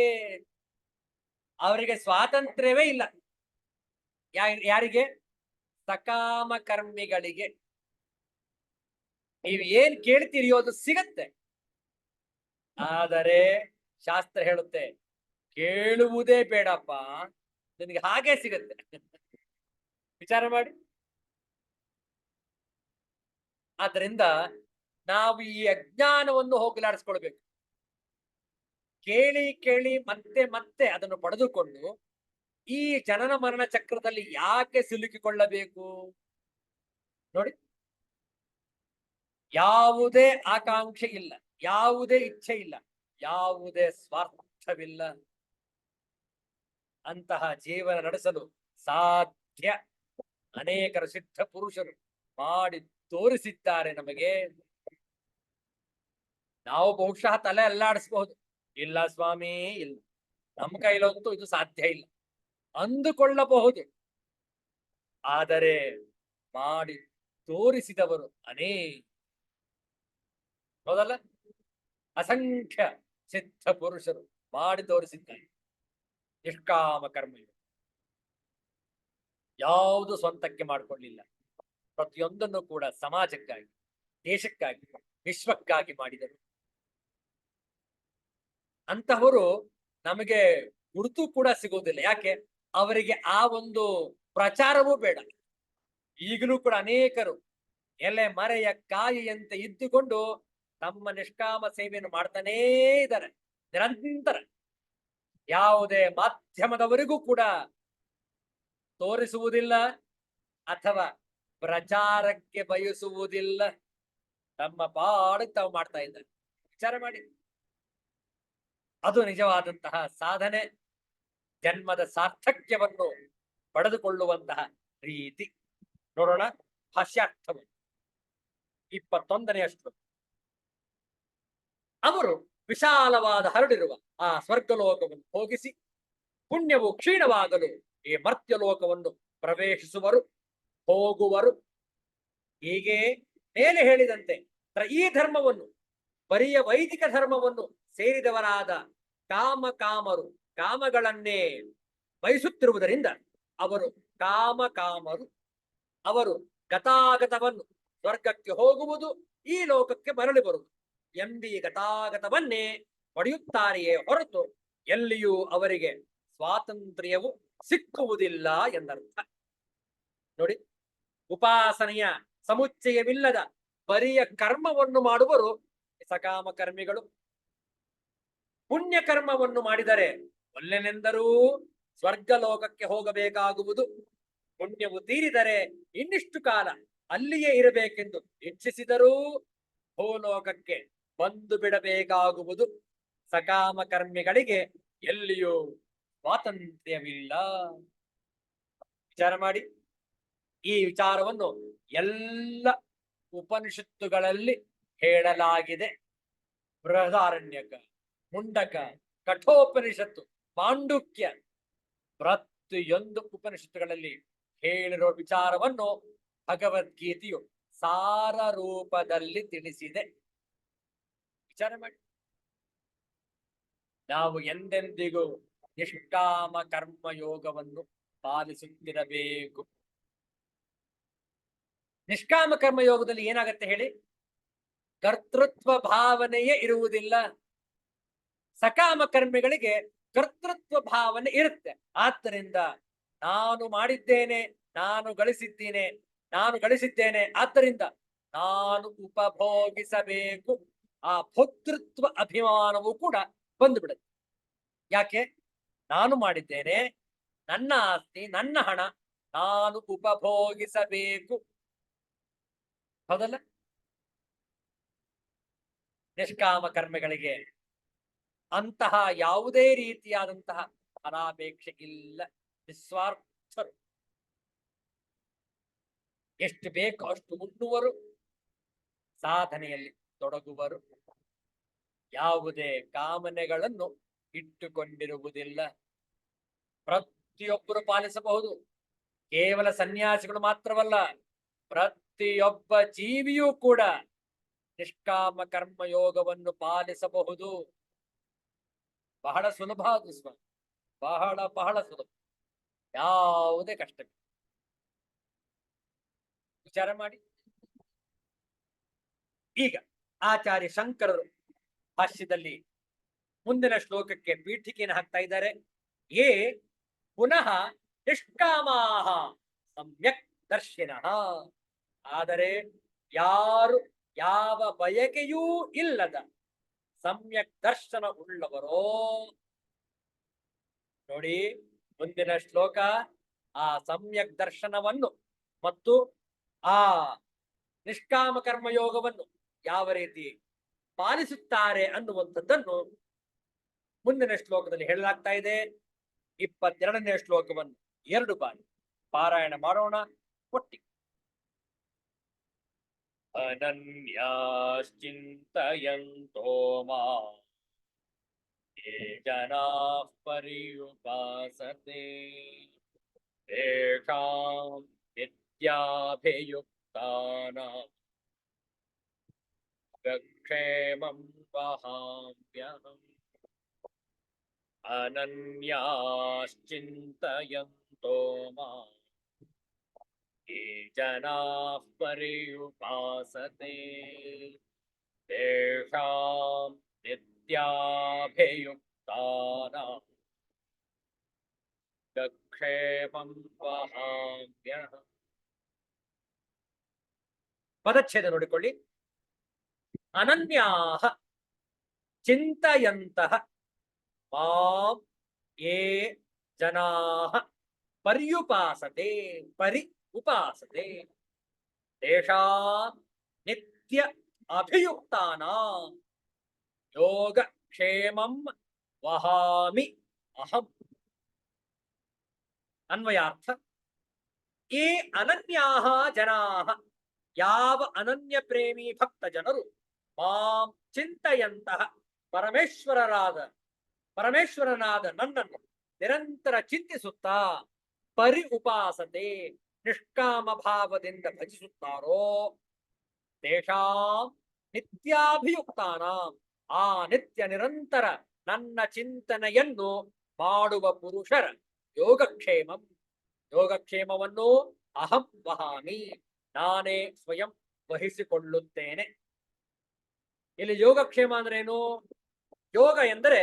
ಅವರಿಗೆ ಸ್ವಾತಂತ್ರ್ಯವೇ ಇಲ್ಲ. ಯಾರಿಗೆ? ಸಕಾಮ ಕರ್ಮಿಗಳಿಗೆ. ನೀವು ಏನ್ ಕೇಳ್ತೀರಿಯೋ ಅದು ಸಿಗತ್ತೆ. ಆದರೆ ಶಾಸ್ತ್ರ ಹೇಳುತ್ತೆ, ಕೇಳುವುದೇ ಬೇಡಪ್ಪ, ನಿನಗೆ ಹಾಗೆ ಸಿಗತ್ತೆ. ವಿಚಾರ ಮಾಡಿ. ಆದ್ರಿಂದ ನಾವು ಈ ಅಜ್ಞಾನವನ್ನು ಹೋಗಲಾಡಿಸ್ಕೊಳ್ಬೇಕು. ಕೇಳಿ ಕೇಳಿ ಮತ್ತೆ ಮತ್ತೆ ಅದನ್ನು ಪಡೆದುಕೊಂಡು ಈ ಜನನ ಮರಣ ಚಕ್ರದಲ್ಲಿ ಯಾಕೆ ಸಿಲುಕಿಕೊಳ್ಳಬೇಕು? ನೋಡಿ, ಯಾವುದೇ ಆಕಾಂಕ್ಷೆ ಇಲ್ಲ, ಯಾವುದೇ ಇಚ್ಛೆ ಇಲ್ಲ, ಯಾವುದೇ ಸ್ವಾರ್ಥವಿಲ್ಲ. ಅಂತಹ ಜೀವನ ನಡೆಸಲು ಸಾಧ್ಯ. ಅನೇಕರು ಸಿದ್ಧ ಪುರುಷರು ಮಾಡಿ ತೋರಿಸಿದ್ದಾರೆ ನಮಗೆ. ನಾವು ಬಹುಶಃ ತಲೆ ಅಲ್ಲಾಡಿಸಬಹುದು, ಇಲ್ಲ ಸ್ವಾಮಿ ಇಲ್ಲ, ನಮ್ಮ ಕೈಲಂತೂ ಇದು ಸಾಧ್ಯ ಇಲ್ಲ ಅಂದುಕೊಳ್ಳಬಹುದು. ಆದರೆ ಮಾಡಿ ತೋರಿಸಿದವರು ಹೌದಲ್ಲ? ಅಸಂಖ್ಯ ಸಿದ್ಧ ಪುರುಷರು ಮಾಡಿ ತೋರಿಸಿದ್ದಾರೆ. ನಿಷ್ಕಾಮ ಕರ್ಮ ಯಾವುದು ಸ್ವಂತಕ್ಕೆ ಮಾಡಿಕೊಳ್ಳಿಲ್ಲ. ಪ್ರತಿಯೊಂದನ್ನು ಕೂಡ ಸಮಾಜಕ್ಕಾಗಿ, ದೇಶಕ್ಕಾಗಿ, ವಿಶ್ವಕ್ಕಾಗಿ ಮಾಡಿದರು. ಅಂತಹವರು ನಮಗೆ ಗುರುತು ಕೂಡ ಸಿಗೋದಿಲ್ಲ. ಯಾಕೆ? ಅವರಿಗೆ ಆ ಒಂದು ಪ್ರಚಾರವೂ ಬೇಡ. ಈಗಲೂ ಕೂಡ ಅನೇಕರು ಎಲೆ ಮರೆಯ ಕಾಯಿಯಂತೆ ಇದ್ದುಕೊಂಡು ತಮ್ಮ ನಿಷ್ಕಾಮ ಸೇವೆಯನ್ನು ಮಾಡ್ತಾನೇ ಇದ್ದಾರೆ ನಿರಂತರ. ಯಾವುದೇ ಮಾಧ್ಯಮದವರಿಗೂ ಕೂಡ ತೋರಿಸುವುದಿಲ್ಲ ಅಥವಾ ಪ್ರಚಾರಕ್ಕೆ ಬಯಸುವುದಿಲ್ಲ. ತಮ್ಮ ಪಾಡಿಗೆ ತಾವು ಮಾಡ್ತಾ ಇದ್ದಾರೆ. ವಿಚಾರ ಮಾಡಿ, ಅದು ನಿಜವಾದಂತಹ ಸಾಧನೆ, ಜನ್ಮದ ಸಾರ್ಥಕ್ಯವನ್ನು ಪಡೆದುಕೊಳ್ಳುವಂತಹ ರೀತಿ. ನೋಡೋಣ ಭಾಷ್ಯಾರ್ಥವು 21ನೇ ಶ್ಲೋಕ. ಅವರು ವಿಶಾಲವಾದ ಹರಡಿರುವ ಆ ಸ್ವರ್ಗಲೋಕವನ್ನು ಹೋಗಿಸಿ ಪುಣ್ಯವು ಕ್ಷೀಣವಾಗಲು ಈ ಮರ್ತ್ಯಲೋಕವನ್ನು ಪ್ರವೇಶಿಸುವರು, ಹೋಗುವರು. ಹೀಗೆ ಮೇಲೆ ಹೇಳಿದಂತೆ ಈ ಧರ್ಮವನ್ನು, ಬರಿಯ ವೈದಿಕ ಧರ್ಮವನ್ನು ಸೇರಿದವರಾದ ಕಾಮಕಾಮರು ಕಾಮಗಳನ್ನೇ ಬಯಸುತ್ತಿರುವುದರಿಂದ ಅವರು ಕಾಮಕಾಮರು. ಅವರು ಗತಾಗತವನ್ನು, ಸ್ವರ್ಗಕ್ಕೆ ಹೋಗುವುದು, ಈ ಲೋಕಕ್ಕೆ ಮರಳಿ ಬರುವುದು ಎಂಬಿ ಗತಾಗತವನ್ನೇ ಪಡೆಯುತ್ತಾರೆಯೇ ಹೊರತು ಎಲ್ಲಿಯೂ ಅವರಿಗೆ ಸ್ವಾತಂತ್ರ್ಯವು ಸಿಕ್ಕುವುದಿಲ್ಲ ಎಂದರ್ಥ. ನೋಡಿ, ಉಪಾಸನೆಯ ಸಮುಚ್ಚಯವಿಲ್ಲದ ಬರಿಯ ಕರ್ಮವನ್ನು ಮಾಡುವರು ಸಕಾಮ ಕರ್ಮಿಗಳು. ಪುಣ್ಯ ಕರ್ಮವನ್ನು ಮಾಡಿದರೆ ಒಲ್ಲೆನೆಂದರೂ ಸ್ವರ್ಗಲೋಕಕ್ಕೆ ಹೋಗಬೇಕಾಗುವುದು. ಪುಣ್ಯವು ತೀರಿದರೆ ಇನ್ನಿಷ್ಟು ಕಾಲ ಅಲ್ಲಿಯೇ ಇರಬೇಕೆಂದು ಇಚ್ಛಿಸಿದರೂ ಭೂಲೋಕಕ್ಕೆ ಬಂದು ಬಿಡಬೇಕಾಗುವುದು. ಸಕಾಮ ಕರ್ಮಿಗಳಿಗೆ ಎಲ್ಲಿಯೂ ಸ್ವಾತಂತ್ರ್ಯವಿಲ್ಲ. ವಿಚಾರ ಮಾಡಿ, ಈ ವಿಚಾರವನ್ನು ಎಲ್ಲ ಉಪನಿಷತ್ತುಗಳಲ್ಲಿ ಹೇಳಲಾಗಿದೆ. ಬೃಹದಾರಣ್ಯಕ, ಮುಂಡಕ, ಕಠೋಪನಿಷತ್ತು, ಮಾಂಡುಕ್ಯ, ಪ್ರತಿಯೊಂದು ಉಪನಿಷತ್ತುಗಳಲ್ಲಿ ಹೇಳಿರುವ ವಿಚಾರವನ್ನು ಭಗವದ್ಗೀತೆಯು ಸಾರ ರೂಪದಲ್ಲಿ ತಿಳಿಸಿದೆ. ವಿಚಾರ ಮಾಡಿ. ನಾವು ಎಂದೆಂದಿಗೂ ನಿಷ್ಕಾಮ ಕರ್ಮಯೋಗವನ್ನು ಪಾಲಿಸುತ್ತಿರಬೇಕು. ನಿಷ್ಕಾಮ ಕರ್ಮಯೋಗದಲ್ಲಿ ಏನಾಗತ್ತೆ ಹೇಳಿ? ಕರ್ತೃತ್ವ ಭಾವನೆಯೇ ಇರುವುದಿಲ್ಲ. ಸಕಾಮ ಕರ್ಮಿಗಳಿಗೆ ಕರ್ತೃತ್ವ ಭಾವನೆ ಇರುತ್ತೆ. ಆದ್ದರಿಂದ ನಾನು ಮಾಡಿದ್ದೇನೆ, ನಾನು ಗಳಿಸಿದ್ದೇನೆ, ಆದ್ದರಿಂದ ನಾನು ಉಪಭೋಗಿಸಬೇಕು. ಆ ಭೋಕ್ತೃತ್ವ ಅಭಿಮಾನವೂ ಕೂಡ ಬಂದುಬಿಡುತ್ತೆ. ಯಾಕೆ? ನಾನು ಮಾಡಿದ್ದೇನೆ, ನನ್ನ ಆಸ್ತಿ, ನನ್ನ ಹಣ, ನಾನು ಉಪಭೋಗಿಸಬೇಕು. ಹೌದಲ್ಲ? ನಿಷ್ಕಾಮ ಕರ್ಮಿಗಳಿಗೆ ಅಂತಹ ಯಾವುದೇ ರೀತಿಯಾದಂತಹ ಫಲಾಪೇಕ್ಷೆ ಇಲ್ಲ. ನಿಸ್ವಾರ್ಥರು. ಎಷ್ಟು ಬೇಕೋ ಅಷ್ಟು ಉಣ್ಣುವರು, ಸಾಧನೆಯಲ್ಲಿ ತೊಡಗುವರು, ಯಾವುದೇ ಕಾಮನೆಗಳನ್ನು ಇಟ್ಟುಕೊಂಡಿರುವುದಿಲ್ಲ. ಪ್ರತಿಯೊಬ್ಬರು ಪಾಲಿಸಬಹುದು. ಕೇವಲ ಸನ್ಯಾಸಿಗಳು ಮಾತ್ರವಲ್ಲ, ಪ್ರತಿಯೊಬ್ಬ ಜೀವಿಯೂ ಕೂಡ ನಿಷ್ಕಾಮ ಕರ್ಮಯೋಗವನ್ನು ಪಾಲಿಸಬಹುದು. ಬಹಳ ಸುಲಭ ಅದು ಸ್ವಾಮಿ, ಬಹಳ ಬಹಳ ಸುಲಭ, ಯಾವುದೇ ಕಷ್ಟವಿಲ್ಲ. ವಿಚಾರ ಮಾಡಿ. ಈಗ ಆಚಾರ್ಯ ಶಂಕರರು ಭಾಷ್ಯದಲ್ಲಿ ಮುಂದಿನ ಶ್ಲೋಕಕ್ಕೆ ಪೀಠಿಕೆಯನ್ನು ಹಾಕ್ತಾ ಇದ್ದಾರೆ. ಏ ಪುನಃ ನಿಷ್ಕಾಮಾಹ ಸಮ್ಯಕ್ ದರ್ಶಿನಃ. ಆದರೆ ಯಾರು ಯಾವ ಬಯಕೆಯೂ ಇಲ್ಲದ ಸಮ್ಯಕ್ ದರ್ಶನ ಉಳ್ಳವರೋ, ನೋಡಿ ಮುಂದಿನ ಶ್ಲೋಕ ಆ ಸಮ್ಯಕ್ ದರ್ಶನವನ್ನು ಮತ್ತು ಆ ನಿಷ್ಕಾಮ ಕರ್ಮಯೋಗವನ್ನು ಯಾವ ರೀತಿ ಪಾಲಿಸುತ್ತಾರೆ ಅನ್ನುವಂಥದ್ದನ್ನು ಮುಂದಿನ ಶ್ಲೋಕದಲ್ಲಿ ಹೇಳಲಾಗ್ತಾ ಇದೆ. 22ನೇ ಶ್ಲೋಕವನ್ನು 2 ಬಾರಿ ಪಾರಾಯಣ ಮಾಡೋಣ ಒಟ್ಟಿಗೆ. ಅನನ್ಯಾಶ್ಚಿಂತಯಂತೋ ಮಾಂ ಯೇ ಜನಾಃ ಪರ್ಯುಪಾಸತೆ ತೇಷಾಂ ನಿತ್ಯಾಭಿಯುಕ್ತಾನಾಂ ಯೋಗಕ್ಷೇಮಂ ವಹಾಮ್ಯಹಂ. ಅನನ್ಯಾಶ್ಚಿಂತಯಂತೋ ಮಾಂ ಯೇ ಜನಾಃ ಪರ್ಯುಪಾಸತೆ ತೇಷಾಂ ನಿತ್ಯಾಭಿಯುಕ್ತಾನಾಂ ಯೋಗಕ್ಷೇಮಂ ವಹಾಮ್ಯಹಂ. ಪದಚ್ಛೇದ ನೋಡಿಕೊಳ್ಳಿ. ಅನನ್ಯಾಹ ಚಿಂತಯಂತಹ ಮಾಂ ಯೇ ಜನಾಃ ಪರ್ಯುಪಾಸತೆ, ಉಪಾಸತೆ ತೇಷಾಂ ನಿತ್ಯ ಅಭಿಯುಕ್ತಾನಾಂ ಯೋಗಕ್ಷೇಮಂ ವಹಾಮಿ ಅಹಂ. ಅನ್ವಯಾರ್ಥ: ಈ ಅನನ್ಯಾಹ ಜನಾಃ, ಯಾವ ಅನನ್ಯ ಪ್ರೇಮಿ ಭಕ್ತ ಜನರು ಮಾಂ ಚಿಂತಯಂತಹ, ಪರಮೇಶ್ವರನಾದ ನನ್ನನ್ನು ನಿರಂತರ ಚಿಂತಿಸುತ್ತಾ ಉಪಾಸತೆ ನಿಷ್ಕಾಮ ಭಾವದಿಂದ ಭಜಿಸುತ್ತಾರೋ, ತೇಷಾಂ ನಿತ್ಯಾಭಿಯುಕ್ತಾನಾಂ, ಆ ನಿತ್ಯ ನಿರಂತರ ನನ್ನ ಚಿಂತನೆಯನ್ನು ಮಾಡುವ ಪುರುಷರ ಯೋಗಕ್ಷೇಮವನ್ನು ಅಹಂ ವಹಾಮಿ, ನಾನೇ ಸ್ವಯಂ ವಹಿಸಿಕೊಳ್ಳುತ್ತೇನೆ. ಇಲ್ಲಿ ಯೋಗಕ್ಷೇಮ ಅಂದ್ರೆ ಏನು? ಯೋಗ ಎಂದರೆ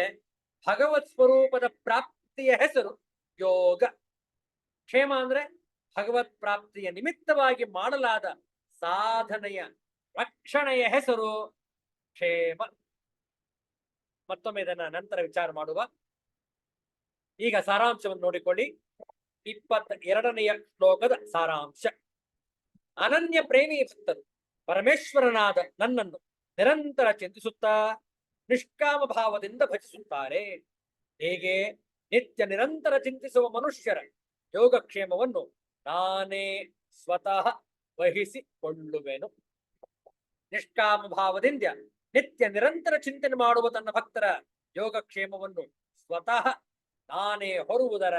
ಭಗವತ್ ಸ್ವರೂಪದ ಪ್ರಾಪ್ತಿಯ ಹೆಸರು ಯೋಗ. ಕ್ಷೇಮ ಅಂದ್ರೆ ಭಗವತ್ ಪ್ರಾಪ್ತಿಯ ನಿಮಿತ್ತವಾಗಿ ಮಾಡಲಾದ ಸಾಧನೆಯ ರಕ್ಷಣೆಯ ಹೆಸರು ಕ್ಷೇಮ. ಮತ್ತೊಮ್ಮೆ ಇದನ್ನ ನಂತರ ವಿಚಾರ ಮಾಡುವ. ಈಗ ಸಾರಾಂಶವನ್ನು ನೋಡಿಕೊಳ್ಳಿ. 22ನೆಯ ಶ್ಲೋಕದ ಸಾರಾಂಶ: ಅನನ್ಯ ಪ್ರೇಮಿ ಭಕ್ತರು ಪರಮೇಶ್ವರನಾದ ನನ್ನನ್ನು ನಿರಂತರ ಚಿಂತಿಸುತ್ತಾ ನಿಷ್ಕಾಮ ಭಾವದಿಂದ ಭಜಿಸುತ್ತಾರೆ. ಹೇಗೆ ನಿತ್ಯ ನಿರಂತರ ಚಿಂತಿಸುವ ಮನುಷ್ಯರ ಯೋಗಕ್ಷೇಮವನ್ನು ನಾನೇ ಸ್ವತಃ ವಹಿಸಿಕೊಳ್ಳುವೆನು. ನಿಷ್ಕಾಮ ಭಾವದಿಂದ ನಿತ್ಯ ನಿರಂತರ ಚಿಂತನೆ ಮಾಡುವ ತನ್ನ ಭಕ್ತರ ಯೋಗಕ್ಷೇಮವನ್ನು ಸ್ವತಃ ನಾನೇ ಹೊರುವುದರ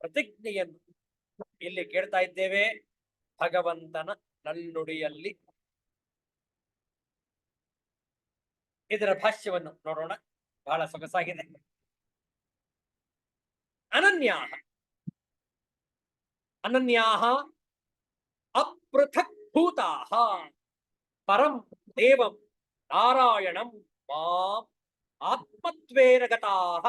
ಪ್ರತಿಜ್ಞೆಯನ್ನು ಇಲ್ಲಿ ಕೇಳ್ತಾ ಇದ್ದೇವೆ ಭಗವಂತನ ನಲ್ನುಡಿಯಲ್ಲಿ. ಇದರ ಭಾಷ್ಯವನ್ನು ನೋಡೋಣ, ಬಹಳ ಸೊಗಸಾಗಿದೆ. ಅನನ್ಯಾಹ ಅನನ್ಯಾಹ ಅಪೃಥಕ್ ಭೂತಾಹ ಪರಂ ದೇವಂ ನಾರಾಯಣಂ ಮಾಂ ಆತ್ಮತ್ವೇನ ಗತಾಃ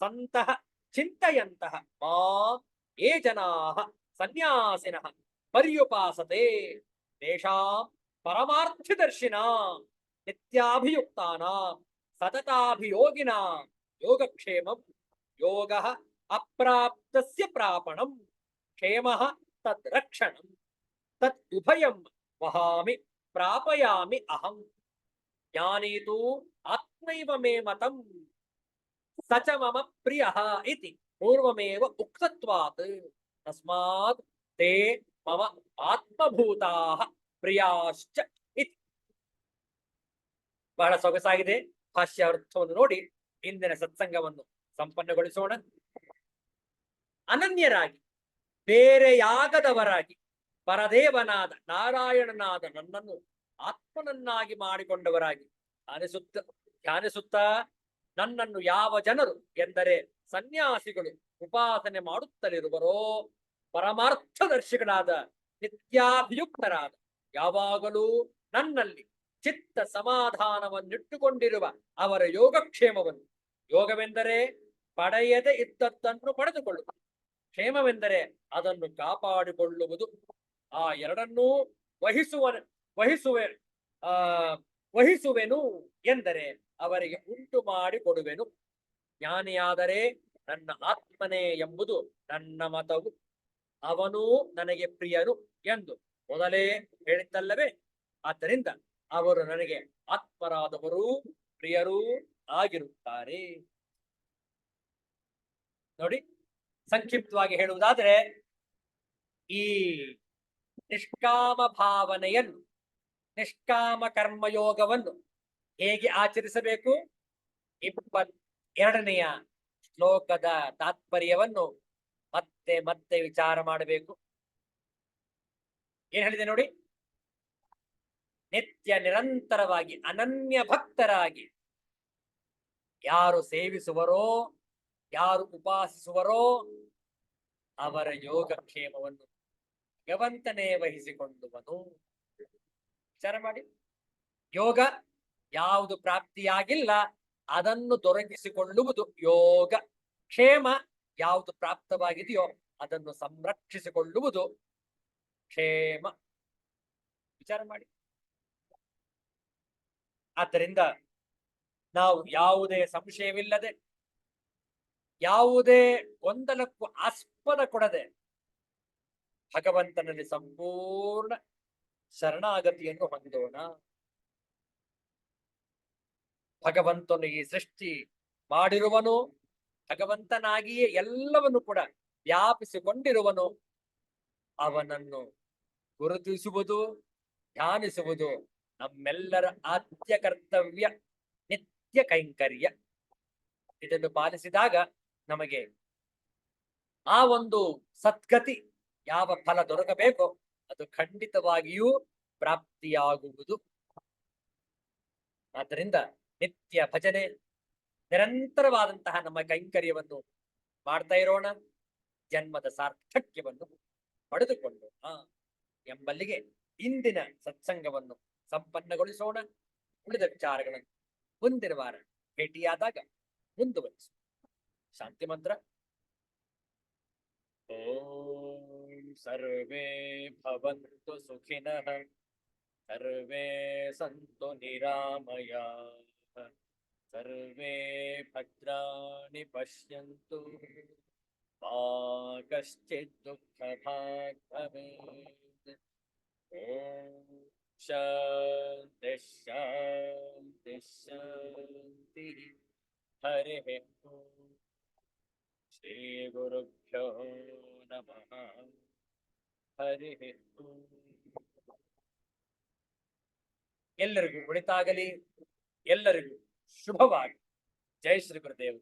ಸಂತಃ ಚಿಂತಯಂತಃ ಮಾಂ ಯೇ ಜನಾಃ ಸನ್ಯಾಸಿನಃ ಪರ್ಯುಪಾಸತೆ ತೇಷಾಂ ಪರಮಾರ್ಥದರ್ಶಿನಾಂ ನಿತ್ಯಾಭಿಯುಕ್ತಾನಾಂ ಸತತಾಭಿಯೋಗಿನಾಂ ಯೋಗಕ್ಷೇಮಂ ಯೋಗಃ ಅಪ್ರಾಪ್ತಸ್ಯ ಪ್ರಾಪಣಂ ಕ್ಷೇಮಃ ತದ್ ರಕ್ಷಣಂ ತತ್ ಉಭಯಂ ವಹಾಮಿ ಪ್ರಾಪಯಾಮಿ ಅಹಂ ಜ್ಞಾನಿ ತು ಆತ್ಮೈವ ಮೇ ಮತಂ ಸ ಚ ಮಮ ಪ್ರಿಯಃ ಇತಿ ಪೂರ್ವಮೇವ ಉಕ್ತತ್ವಾತ್ ತಸ್ಮಾತ್ ತೇ ಮಮ ಆತ್ಮಭೂತಾಃ ಪ್ರಿಯಾಶ್ಚ ಇತಿ. ಬಹಳ ಸೊಗಸಾಗಿದೆ. ಭಾಷ್ಯ ಅರ್ಥವನ್ನು ನೋಡಿ ಇಂದಿನ ಸತ್ಸಂಗವನ್ನು ಸಂಪನ್ನಗೊಳಿಸೋಣ. ಅನನ್ಯರಾಗಿ ಬೇರೆಯಾಗದವರಾಗಿ ಪರದೇವನಾದ ನಾರಾಯಣನಾದ ನನ್ನನ್ನು ಆತ್ಮನನ್ನಾಗಿ ಮಾಡಿಕೊಂಡವರಾಗಿ ಧ್ಯಾನಿಸುತ್ತಾ ನನ್ನನ್ನು ಯಾವ ಜನರು ಎಂದರೆ ಸನ್ಯಾಸಿಗಳು ಉಪಾಸನೆ ಮಾಡುತ್ತಲಿರುವರೋ, ಪರಮಾರ್ಥದರ್ಶಿಗಳಾದ ನಿತ್ಯಾಭಿಯುಕ್ತರಾದ ಯಾವಾಗಲೂ ನನ್ನಲ್ಲಿ ಚಿತ್ತ ಸಮಾಧಾನವನ್ನಿಟ್ಟುಕೊಂಡಿರುವ ಅವರ ಯೋಗಕ್ಷೇಮವನ್ನು, ಯೋಗವೆಂದರೆ ಪಡೆಯದೆ ಇದ್ದದ್ದನ್ನು ಪಡೆದುಕೊಳ್ಳುವುದು, ಕ್ಷೇಮವೆಂದರೆ ಅದನ್ನು ಕಾಪಾಡಿಕೊಳ್ಳುವುದು, ಆ ಎರಡನ್ನೂ ವಹಿಸುವೆನು ಎಂದರೆ ಅವರಿಗೆ ಉಂಟು ಮಾಡಿ ಕೊಡುವೆನು. ಜ್ಞಾನಿಯಾದರೆ ನನ್ನ ಆತ್ಮನೇ ಎಂಬುದು ನನ್ನ ಮತವು, ಅವನೂ ನನಗೆ ಪ್ರಿಯನು ಎಂದು ಮೊದಲೇ ಹೇಳಿದ್ದಲ್ಲವೇ. ಆದ್ದರಿಂದ ಅವರು ನನಗೆ ಆತ್ಮರಾದವರೂ ಪ್ರಿಯರೂ ಆಗಿರುತ್ತಾರೆ. ನೋಡಿ, ಸಂಕ್ಷಿಪ್ತವಾಗಿ ಹೇಳುವುದಾದ್ರೆ, ಈ ನಿಷ್ಕಾಮ ಭಾವನೆಯನ್ನು, ನಿಷ್ಕಾಮ ಕರ್ಮಯೋಗವನ್ನು ಹೇಗೆ ಆಚರಿಸಬೇಕು, 22ನೆಯ ಶ್ಲೋಕದ ತಾತ್ಪರ್ಯವನ್ನು ಮತ್ತೆ ಮತ್ತೆ ವಿಚಾರ ಮಾಡಬೇಕು. ಏನ್ ಹೇಳಿದೆ ನೋಡಿ, ನಿತ್ಯ ನಿರಂತರವಾಗಿ ಅನನ್ಯ ಭಕ್ತರಾಗಿ ಯಾರು ಸೇವಿಸುವರೋ, ಯಾರು ಉಪಾಸಿಸುವರೋ ಅವರ ಯೋಗಕ್ಷೇಮವನ್ನು ಭಗವಂತನೇ ವಹಿಸಿಕೊಂಡುವನು. ವಿಚಾರ ಮಾಡಿ, ಯೋಗ ಯಾವುದು ಪ್ರಾಪ್ತಿಯಾಗಿಲ್ಲ ಅದನ್ನು ದೊರಕಿಸಿಕೊಳ್ಳುವುದು ಯೋಗ, ಕ್ಷೇಮ ಯಾವುದು ಪ್ರಾಪ್ತವಾಗಿದೆಯೋ ಅದನ್ನು ಸಂರಕ್ಷಿಸಿಕೊಳ್ಳುವುದು ಕ್ಷೇಮ. ವಿಚಾರ ಮಾಡಿ. ಆದ್ದರಿಂದ ನಾವು ಯಾವುದೇ ಸಂಶಯವಿಲ್ಲದೆ, ಯಾವುದೇ ಗೊಂದಲಕ್ಕೂ ಆಸ್ಪದ ಕೊಡದೆ ಭಗವಂತನಲ್ಲಿ ಸಂಪೂರ್ಣ ಶರಣಾಗತಿಯನ್ನು ಹೊಂದೋಣ. ಭಗವಂತನು ಈ ಸೃಷ್ಟಿ ಮಾಡಿರುವನು, ಭಗವಂತನಾಗಿಯೇ ಎಲ್ಲವನ್ನು ಕೂಡ ವ್ಯಾಪಿಸಿಕೊಂಡಿರುವನು. ಅವನನ್ನು ಗುರುತಿಸುವುದು, ಧ್ಯಾನಿಸುವುದು ನಮ್ಮೆಲ್ಲರ ಆದ್ಯ ಕರ್ತವ್ಯ, ನಿತ್ಯ ಕೈಂಕರ್ಯ. ಇದನ್ನು ಪಾಲಿಸಿದಾಗ ನಮಗೆ ಆ ಒಂದು ಸದ್ಗತಿ, ಯಾವ ಫಲ ದೊರಕಬೇಕೋ ಅದು ಖಂಡಿತವಾಗಿಯೂ ಪ್ರಾಪ್ತಿಯಾಗುವುದು. ಆದ್ದರಿಂದ ನಿತ್ಯ ಭಜನೆ, ನಿರಂತರವಾದಂತಹ ನಮ್ಮ ಕೈಂಕರ್ಯವನ್ನು ಮಾಡ್ತಾ ಇರೋಣ, ಜನ್ಮದ ಸಾರ್ಥಕ್ಯವನ್ನು ಪಡೆದುಕೊಂಡು ಎಂಬಲ್ಲಿಗೆ ಇಂದಿನ ಸತ್ಸಂಗವನ್ನು ಸಂಪನ್ನಗೊಳಿಸೋಣ. ಉಳಿದ ವಿಚಾರಗಳನ್ನು ಮುಂದಿನ ವಾರ ಭೇಟಿಯಾದಾಗ ಮುಂದುವರಿಸೋಣ. ಶಾಂತಿ ಮಂತ್ರ. ಓಂ ಸರ್ವೇ ಭವಂತು ಸುಖಿನಃ, ಸರ್ವೇ ಸಂತು ನಿರಾಮಯಾಃ, ಸರ್ವೇ ಭದ್ರಾಣಿ ಪಶ್ಯಂತು, ಮಾ ಕಶ್ಚಿತ್ ದುಃಖಭಾಗ್ ಭವೇತ್. ಓಂ ಶಾಂತಿ ಶಾಂತಿ ಶಾಂತಿ. ಶಾಂತಿ. ಹರಿ ಶ್ರೀ ಗುರುಭ್ಯೋ ನಮಃ. ಹರಿ ಎಲ್ಲರಿಗೂ ಒಳಿತಾಗಲಿ, ಎಲ್ಲರಿಗೂ ಶುಭವಾಗಿ. ಜೈ ಶ್ರೀ ಗುರುದೇವ್.